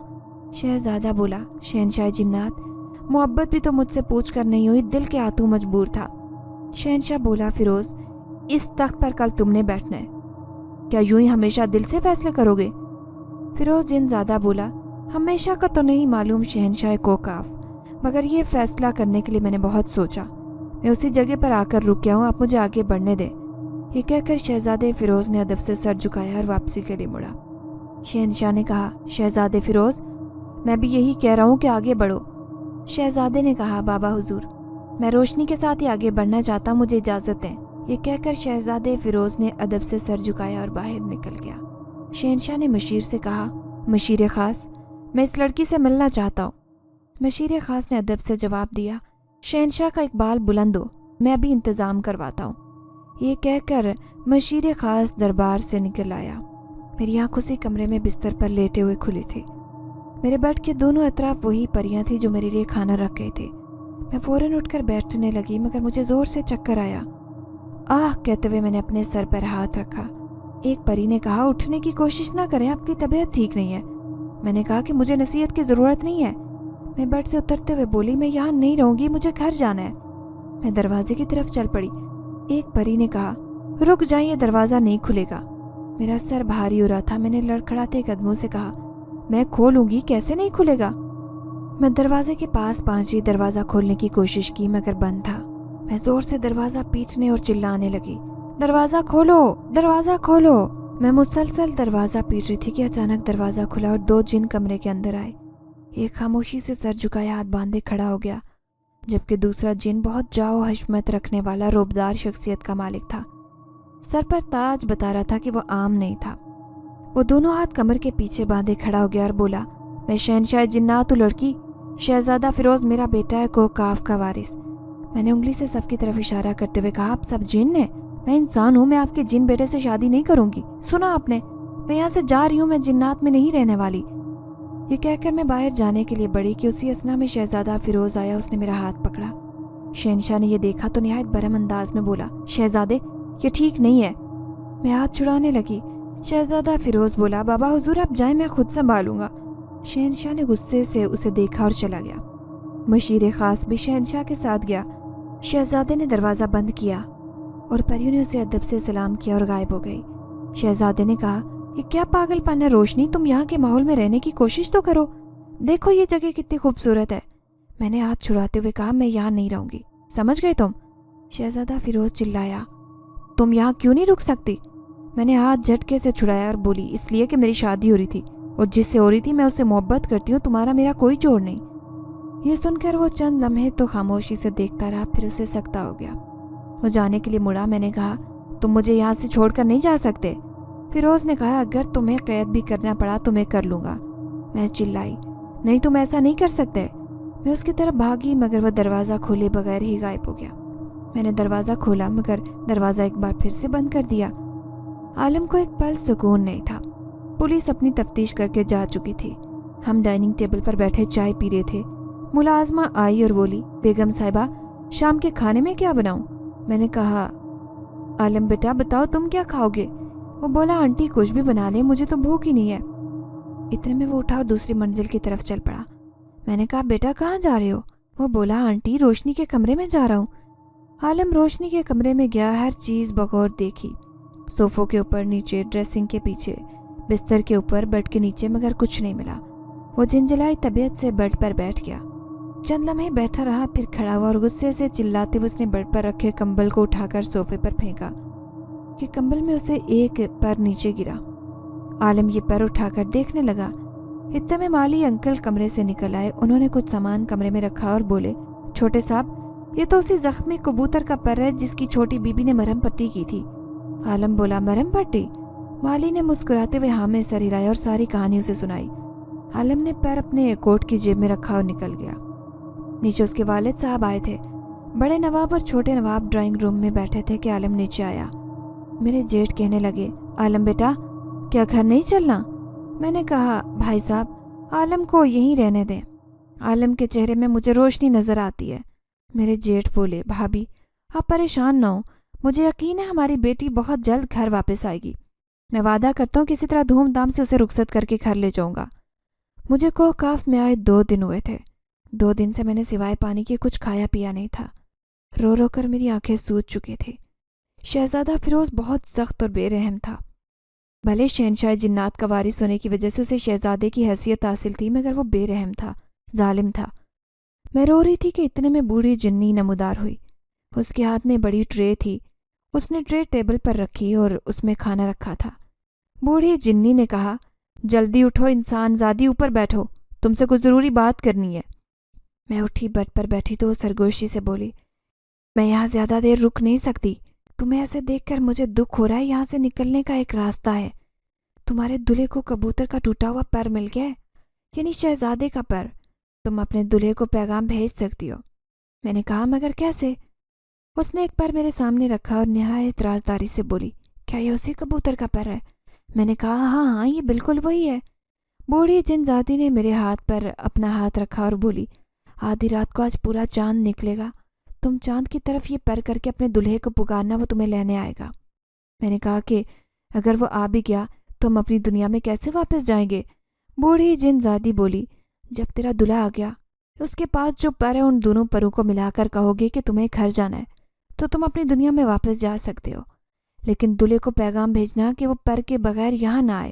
شہزادہ بولا، شہنشاہ جنات، محبت بھی تو مجھ سے پوچھ کر نہیں ہوئی، دل کے ہاتھوں مجبور تھا۔ شہنشاہ بولا، فیروز، اس تخت پر کل تم نے بیٹھنا ہے، کیا یوں ہی ہمیشہ دل سے فیصلے کرو گے؟ فیروز جن زادہ بولا، ہمیشہ کا تو نہیں معلوم شہنشاہ کوکاف، مگر یہ فیصلہ کرنے کے لیے میں نے بہت سوچا، میں اسی جگہ پر آ کر رک گیا ہوں، آپ مجھے آگے بڑھنے دیں۔ یہ کہہ کر شہزادے فیروز نے ادب سے سر جھکایا اور واپسی کے لیے مڑا۔ شہنشاہ نے کہا، شہزادے فیروز، میں بھی یہی کہہ رہا ہوں کہ آگے بڑھو۔ شہزادے نے کہا، بابا حضور، میں روشنی کے ساتھ ہی آگے بڑھنا چاہتا ہوں، مجھے اجازت دیں۔ یہ کہہ کر شہزادے فیروز نے ادب سے سر جھکایا اور باہر نکل گیا۔ شہنشاہ نے مشیر سے کہا، مشیر خاص، میں اس لڑکی سے ملنا چاہتا ہوں۔ مشیر خاص نے ادب سے جواب دیا، شہنشاہ کا اقبال بلند ہو، میں ابھی انتظام کرواتا ہوں۔ یہ کہہ کر مشیر خاص دربار سے نکل آیا۔ میری آنکھ اسی کمرے میں بستر پر لیٹے ہوئے کھلی تھی۔ میرے بیڈ کے دونوں اطراف وہی پریاں تھیں جو میرے لیے کھانا رکھ گئی تھی۔ میں فوراً اٹھ کر بیٹھنے لگی، مگر مجھے زور سے چکر آیا۔ آہ کہتے ہوئے میں نے اپنے سر پر ہاتھ رکھا۔ ایک پری نے کہا، اٹھنے کی کوشش نہ کریں، آپ کی طبیعت ٹھیک نہیں ہے۔ میں نے کہا کہ مجھے نصیحت کی ضرورت نہیں ہے۔ میں بیڈ سے اترتے ہوئے بولی، میں یہاں نہیں رہوں گی، مجھے گھر جانا ہے۔ میں دروازے کی طرف چل پڑی۔ ایک پری نے کہا، رک جائیں، یہ دروازہ نہیں کھلے گا۔ میرا سر بھاری ہو رہا تھا، میں نے لڑکھڑاتے قدموں سے کہا، میں کھولوں گی، کیسے نہیں کھلے گا؟ میں دروازے کے پاس پہنچی، دروازہ کھولنے کی کوشش کی مگر بند تھا۔ میں زور سے دروازہ پیٹنے اور چلانے لگی، دروازہ کھولو، دروازہ کھولو۔ میں مسلسل دروازہ پیٹ رہی تھی کہ اچانک دروازہ کھلا اور 2 جن کمرے کے اندر آئے۔ ایک خاموشی سے سر جھکائے ہاتھ باندھے کھڑا ہو گیا، جبکہ دوسرا جن بہت جاؤ حشمت رکھنے والا روبدار شخصیت کا مالک تھا۔ سر پر تاج بتا رہا تھا کہ وہ عام نہیں تھا۔ وہ دونوں ہاتھ کمر کے پیچھے باندھے کھڑا ہو گیا اور بولا، میں شہنشاہ جنات ہوں لڑکی، شہزادہ فیروز میرا بیٹا ہے، کوکاف کا وارث۔ میں نے انگلی سے سب کی طرف اشارہ کرتے ہوئے کہا، آپ سب جن ہیں، میں انسان ہوں، میں آپ کے جن بیٹے سے شادی نہیں کروں گی، سنا آپ نے؟ میں یہاں سے جا رہی ہوں، میں جنات میں نہیں رہنے والی۔ یہ کہہ کر میں باہر جانے کے لیے بڑھی کہ اسی اثنا میں شہزادہ فیروز آیا، اس نے میرا ہاتھ پکڑا۔ شہنشاہ نے یہ دیکھا تو نہایت برہم انداز میں بولا، شہزادے یہ ٹھیک نہیں ہے۔ میں ہاتھ چھڑانے لگی۔ شہزادہ فیروز بولا، بابا حضور آپ جائیں، میں خود سنبھالوں گا۔ شہنشاہ نے غصے سے اسے دیکھا اور چلا گیا۔ مشیر خاص بھی شہنشاہ کے ساتھ گیا۔ شہزادے نے دروازہ بند کیا اور پریوں نے اسے ادب سے سلام کیا اور غائب ہو گئی۔ شہزادے نے کہا، یہ کیا پاگل پن ہے روشنی، تم یہاں کے ماحول میں رہنے کی کوشش تو کرو، دیکھو یہ جگہ کتنی خوبصورت ہے۔ میں نے ہاتھ چھڑاتے ہوئے کہا، میں یہاں نہیں رہوں گی، سمجھ گئے تم؟ شہزادہ فیروز چلایا، تم یہاں کیوں نہیں رک سکتی؟ میں نے ہاتھ جھٹکے سے چھڑایا اور بولی، اس لیے کہ میری شادی ہو رہی تھی اور جس سے ہو رہی تھی میں اس سے محبت کرتی ہوں، تمہارا میرا کوئی جوڑ نہیں۔ یہ سن کر وہ چند لمحے تو خاموشی سے دیکھتا رہا، پھر اسے سکتا ہو گیا۔ وہ جانے کے لیے مڑا۔ میں نے کہا، تم مجھے یہاں سے چھوڑ کر نہیں جا سکتے۔ فیروز نے کہا، اگر تمہیں قید بھی کرنا پڑا تو میں کر لوں گا۔ میں چلائی، نہیں تم ایسا نہیں کر سکتے۔ میں اس کی طرف بھاگی مگر وہ دروازہ کھولے بغیر ہی غائب ہو گیا۔ میں نے دروازہ کھولا مگر دروازہ ایک بار پھر سے بند کر دیا۔ عالم کو ایک پل سکون نہیں تھا۔ پولیس اپنی تفتیش کر کے جا چکی تھی۔ ہم ڈائننگ ٹیبل پر بیٹھے چائے پی رہے تھے۔ ملازمہ آئی اور بولی، بیگم صاحبہ شام کے کھانے میں کیا بناؤں؟ میں نے کہا عالم بیٹا بتاؤ تم کیا کھاؤ گے؟ وہ بولا آنٹی کچھ بھی بنا لے، مجھے تو بھوک ہی نہیں ہے۔ اتنے میں وہ اٹھا اور دوسری منزل کی طرف چل پڑا۔ میں نے کہا بیٹا کہاں جا رہے ہو؟ وہ بولا آنٹی روشنی کے کمرے میں جا رہا ہوں۔ عالم روشنی کے کمرے میں گیا، ہر چیز بغور دیکھی، صوفوں کے اوپر نیچے، ڈریسنگ کے پیچھے، بستر کے اوپر، بیڈ کے نیچے، مگر کچھ نہیں ملا۔ وہ جھنجھلائی طبیعت سے بیڈ پر بیٹھ گیا، چند لمحے بیٹھا رہا، پھر کھڑا ہوا اور غصے سے چلاتے ہوئے اس نے بیڈ پر رکھے کمبل کو اٹھا کر صوفے پر پھینکا کہ کمبل میں اسے ایک پر نیچے گرا۔ عالم یہ پر اٹھا کر دیکھنے لگا۔ اتنے میں مالی انکل کمرے سے نکل آئے، انہوں نے کچھ سامان کمرے میں رکھا اور بولے چھوٹے صاحب یہ تو اسی زخمی کبوتر کا پر ہے جس کی چھوٹی بی بی نے مرہم پٹی کی تھی۔ عالم بولا مرہم پٹی؟ مالی نے مسکراتے ہوئے ہاں میں سر ہلایا اور ساری کہانی اسے سنائی۔ عالم نے پیر اپنے کوٹ کی جیب میں رکھا اور نکل گیا۔ نیچے اس کے والد صاحب آئے تھے۔ بڑے نواب اور چھوٹے نواب ڈرائنگ روم میں بیٹھے تھے کہ عالم نیچے آیا۔ میرے جیٹھ کہنے لگے عالم بیٹا کیا گھر نہیں چلنا؟ میں نے کہا بھائی صاحب عالم کو یہیں رہنے دیں، عالم کے چہرے میں مجھے روشنی نظر آتی ہے۔ میرے جیٹھ بولے بھابھی آپ پریشان نہ ہو، مجھے یقین ہے ہماری بیٹی بہت جلد گھر واپس آئے گی، میں وعدہ کرتا ہوں کسی طرح دھوم دھام سے اسے رخصت کر کے گھر لے جاؤں گا۔ مجھے کوکاف میں آئے 2 دن ہوئے تھے، 2 دن سے میں نے سوائے پانی کے کچھ کھایا پیا نہیں تھا۔ رو رو کر میری آنکھیں سوج چکی تھی۔ شہزادہ فیروز بہت سخت اور بے رحم تھا۔ بھلے شہنشاہ جنات کا وارث ہونے کی وجہ سے اسے شہزادے کی حیثیت حاصل تھی، مگر وہ بے رحم تھا، ظالم تھا۔ میں رو رہی تھی کہ اتنے میں بوڑھی جنی نمودار ہوئی۔ اس کے ہاتھ میں بڑی ٹرے تھی، اس نے ٹرے ٹیبل پر رکھی اور اس میں کھانا رکھا تھا۔ بوڑھی جنی نے کہا جلدی اٹھو انسان زادی، اوپر بیٹھو، تم سے کچھ ضروری بات کرنی ہے۔ میں اٹھی، بیڈ پر بیٹھی تو وہ سرگوشی سے بولی میں یہاں زیادہ دیر رک نہیں سکتی، تمہیں ایسے دیکھ کر مجھے دکھ ہو رہا ہے، یہاں سے نکلنے کا ایک راستہ ہے۔ تمہارے دلہے کو کبوتر کا ٹوٹا ہوا پر مل گیا ہے، یعنی شہزادے کا پر، تم اپنے دلہے کو پیغام بھیج سکتی ہو۔ میں نے کہا مگر کیسے؟ اس نے ایک پر میرے سامنے رکھا اور نہایت رازداری سے بولی کیا یہ اسی کبوتر کا پر ہے؟ میں نے کہا ہاں ہاں یہ بالکل وہی ہے۔ بوڑھی جن زادی نے میرے ہاتھ پر اپنا ہاتھ رکھا اور بولی آدھی رات کو آج پورا چاند نکلے گا، تم چاند کی طرف یہ پر کر کے اپنے دلہے کو پکارنا، وہ تمہیں لینے آئے گا۔ میں نے کہا کہ اگر وہ آ بھی گیا تو ہم اپنی دنیا میں کیسے واپس جائیں گے؟ بوڑھی جن زادی بولی جب تیرا دلہا آ گیا، اس کے پاس جو پر ہے ان دونوں پروں کو ملا کر کہو گے کہ تمہیں گھر جانا ہے تو تم اپنی دنیا میں واپس جا سکتے ہو، لیکن دلہے کو پیغام بھیجنا کہ وہ پر کے بغیر یہاں نہ آئے۔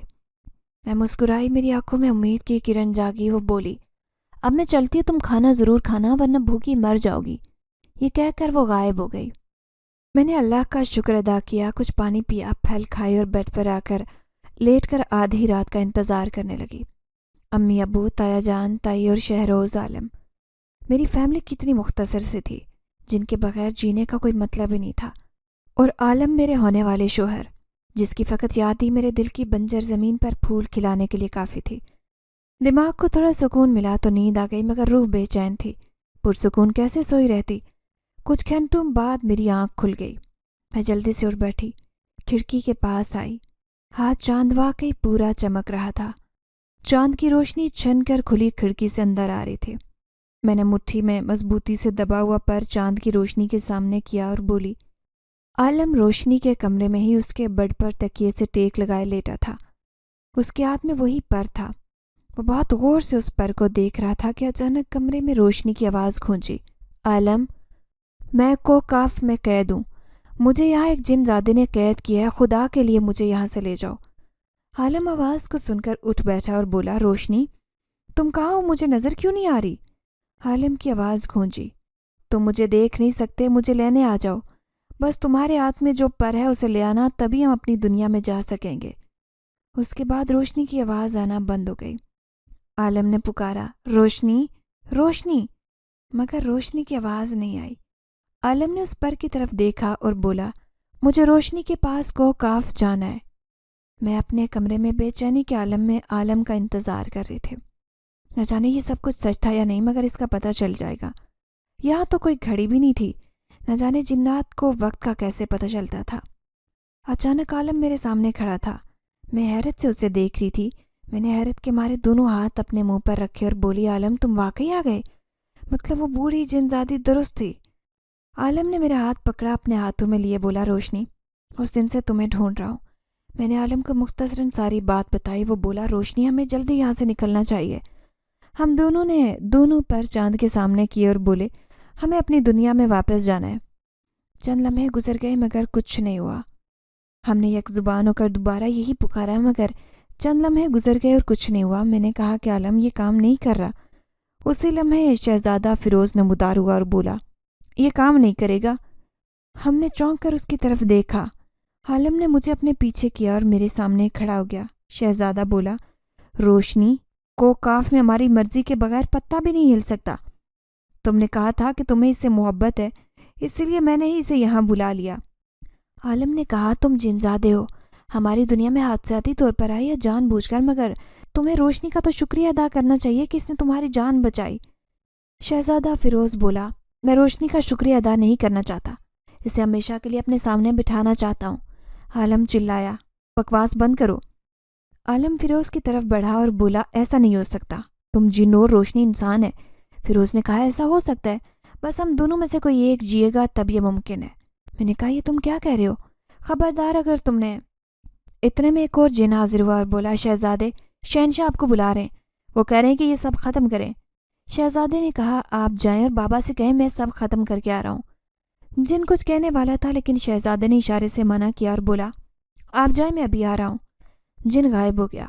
میں مسکرائی، میری آنکھوں میں امید کی کرن جاگی۔ وہ بولی اب میں چلتی ہوں، تم کھانا ضرور کھانا ورنہ بھوکی مر جاؤ گی۔ یہ کہہ کر وہ غائب ہو گئی۔ میں نے اللہ کا شکر ادا کیا، کچھ پانی پیا، پھل کھائے اور بیڈ پر آ کر لیٹ کر آدھی رات کا انتظار کرنے لگی۔ امی ابو، تایا جان، تائی اور شہروز عالم، میری فیملی کتنی مختصر سی تھی جن کے بغیر جینے کا کوئی مطلب ہی نہیں تھا، اور عالم میرے ہونے والے شوہر جس کی فقط یاد ہی میرے دل کی بنجر زمین پر پھول کھلانے کے لیے کافی تھی۔ دماغ کو تھوڑا سکون ملا تو نیند آ گئی، مگر روح بے چین تھی، پرسکون کیسے سوئی رہتی۔ کچھ گھنٹوں بعد میری آنکھ کھل گئی، میں جلدی سے اٹھ بیٹھی، کھڑکی کے پاس آئی۔ ہاتھ چاند واقعی پورا چمک رہا تھا، چاند کی روشنی چھن کر کھلی کھڑکی سے اندر آ رہی تھی۔ میں نے مٹھی میں مضبوطی سے دبا ہوا پر چاند کی روشنی کے سامنے کیا اور بولی عالم روشنی کے کمرے میں ہی اس کے بیڈ پر تکیے سے ٹیک لگائے لیٹا تھا، اس کے ہاتھ میں وہی پر تھا۔ وہ بہت غور سے اس پر کو دیکھ رہا تھا کہ اچانک کمرے میں روشنی کی آواز گونجی عالم میں کو کاف میں قید ہوں، مجھے یہاں ایک جن زادے نے قید کیا ہے، خدا کے لیے مجھے یہاں سے لے جاؤ۔ عالم آواز کو سن کر اٹھ بیٹھا اور بولا روشنی تم کہاں ہو، مجھے نظر کیوں نہیں آ رہی؟ عالم کی آواز گونجی تم مجھے دیکھ نہیں سکتے، مجھے لینے آ جاؤ، بس تمہارے ہاتھ میں جو پر ہے اسے لے آنا، تبھی ہم اپنی دنیا میں جا سکیں گے۔ اس کے بعد روشنی کی آواز آنا بند ہو گئی۔ عالم نے پکارا روشنی روشنی، مگر روشنی کی آواز نہیں آئی۔ عالم نے اس پر کی طرف دیکھا اور بولا مجھے روشنی کے پاس کو کاف جانا ہے۔ میں اپنے کمرے میں بے چینی کے عالم میں عالم کا انتظار کر رہی تھی۔ نہ جانے یہ سب کچھ سچ تھا یا نہیں، مگر اس کا پتہ چل جائے گا۔ یہاں تو کوئی گھڑی بھی نہیں تھی، نہ جانے جنات کو وقت کا کیسے پتہ چلتا تھا۔ اچانک عالم میرے سامنے کھڑا تھا، میں حیرت سے اسے دیکھ رہی تھی۔ میں نے حیرت کے مارے دونوں ہاتھ اپنے منہ پر رکھے اور بولی عالم تم واقعی آ گئے؟ مطلب وہ بوڑھی جن زادی درست تھی؟ عالم نے میرا ہاتھ پکڑا اپنے ہاتھوں میں لیے، بولا روشنی اس دن سے تمہیں ڈھونڈ رہا ہوں۔ میں نے عالم کو مختصراً ساری بات بتائی۔ وہ بولا روشنی ہمیں جلدی یہاں سے نکلنا چاہیے۔ ہم دونوں نے دونوں پر چاند کے سامنے کیے اور بولے ہمیں اپنی دنیا میں واپس جانا ہے۔ چند لمحے گزر گئے مگر کچھ نہیں ہوا۔ ہم نے یک زبان ہو کر دوبارہ یہی پکارا مگر چند لمحے گزر گئے اور کچھ نہیں ہوا۔ میں نے کہا کہ عالم یہ کام نہیں کر رہا۔ اسی لمحے شہزادہ فیروز نمودار ہوا اور بولا یہ کام نہیں کرے گا۔ ہم نے چونک کر اس کی طرف دیکھا۔ عالم نے مجھے اپنے پیچھے کیا اور میرے سامنے کھڑا ہو گیا۔ شہزادہ بولا روشنی کو کاف میں ہماری مرضی کے بغیر پتا بھی نہیں ہل سکتا۔ تم نے کہا تھا کہ تمہیں اس سے محبت ہے، اسی لیے میں نے ہی اسے یہاں بلا لیا۔ عالم نے کہا تم جنزادے ہو، ہماری دنیا میں حادثاتی طور پر آئی یا جان بوجھ کر، مگر تمہیں روشنی کا تو شکریہ ادا کرنا چاہیے کہ اس نے تمہاری جان بچائی۔ شہزادہ فیروز بولا میں روشنی کا شکریہ ادا نہیں کرنا چاہتا، اسے ہمیشہ کے لیے اپنے سامنے بٹھانا چاہتا ہوں۔ عالم چلایا بکواس بند کرو۔ عالم فیروز کی طرف بڑھا اور بولا ایسا نہیں ہو سکتا، تم جن اور روشنی انسان ہے۔ فیروز نے کہا ایسا ہو سکتا ہے، بس ہم دونوں میں سے کوئی ایک جیے گا تب یہ ممکن ہے۔ میں نے کہا یہ تم کیا کہہ رہے ہو؟ خبردار اگر تم نے۔ اتنے میں ایک اور جن حاضر ہوا اور بولا شہزادے شہنشاہ آپ کو بلا رہے ہیں، وہ کہہ رہے ہیں کہ یہ سب ختم کریں۔ شہزادے نے کہا آپ جائیں اور بابا سے کہیں میں سب ختم کر کے آ رہا ہوں۔ جن کچھ کہنے والا تھا لیکن شہزادے نے اشارے سے منع کیا اور بولا آپ جائیں میں ابھی آ رہا ہوں۔ جن غائب ہو گیا۔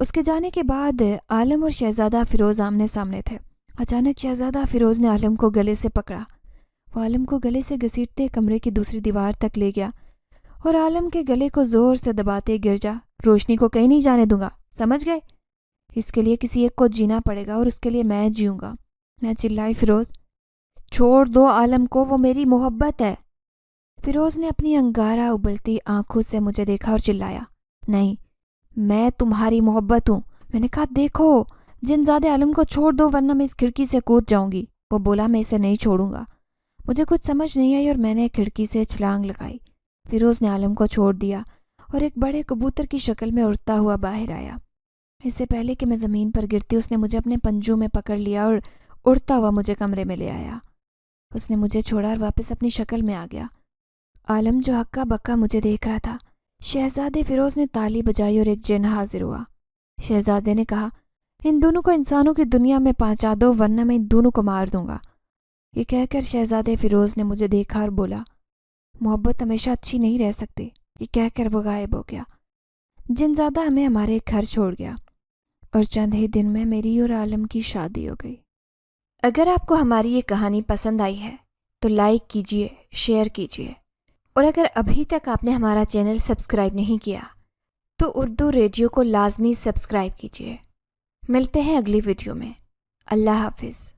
اس کے جانے کے بعد عالم اور شہزادہ فیروز آمنے سامنے تھے۔ اچانک شہزادہ فیروز نے عالم کو گلے سے پکڑا۔ وہ عالم کو گلے سے گھسیٹتے کمرے کی دوسری دیوار تک لے گیا اور عالم کے گلے کو زور سے دباتے گر جا روشنی کو کہیں نہیں جانے دوں گا، سمجھ گئے؟ اس کے لیے کسی ایک کو جینا پڑے گا اور اس کے لیے میں جیوں گا۔ میں چلائی فیروز چھوڑ دو عالم کو، وہ میری محبت ہے۔ فیروز نے اپنی انگارہ ابلتی آنکھوں سے مجھے دیکھا اور چلایا نہیں، میں تمہاری محبت ہوں۔ میں نے کہا دیکھو جنزادے عالم کو چھوڑ دو ورنہ میں اس کھڑکی سے کود جاؤں گی۔ وہ بولا میں اسے نہیں چھوڑوں گا۔ مجھے کچھ سمجھ نہیں آئی اور میں نے کھڑکی سے چھلانگ لگائی۔ فیروز نے عالم کو چھوڑ دیا اور ایک بڑے کبوتر کی شکل میں اڑتا ہوا باہر آیا۔ اس سے پہلے کہ میں زمین پر گرتی اس نے مجھے اپنے پنجوں میں پکڑ لیا اور اڑتا ہوا مجھے کمرے میں لے آیا۔ اس نے مجھے چھوڑا اور واپس اپنی شکل میں آ گیا۔ عالم جو ہکا بکا مجھے دیکھ رہا تھا۔ شہزادے فیروز نے تالی بجائی اور ایک جن حاضر ہوا۔ شہزادے نے کہا ان دونوں کو انسانوں کی دنیا میں پہنچا دو ورنہ میں ان دونوں کو مار دوں گا۔ یہ کہہ کر شہزادے فیروز نے مجھے دیکھا اور بولا محبت ہمیشہ اچھی نہیں رہ سکتی۔ یہ کہہ کر وہ غائب ہو گیا۔ جنزادہ ہمیں ہمارے گھر چھوڑ گیا اور چند ہی دن میں میری اور عالم کی شادی ہو گئی۔ اگر آپ کو ہماری یہ کہانی پسند آئی ہے تو لائک کیجیے، شیئر کیجیے، اور اگر ابھی تک آپ نے ہمارا چینل سبسکرائب نہیں کیا تو اردو ریڈیو کو لازمی سبسکرائب کیجیے۔ ملتے ہیں اگلی ویڈیو میں۔ اللہ حافظ۔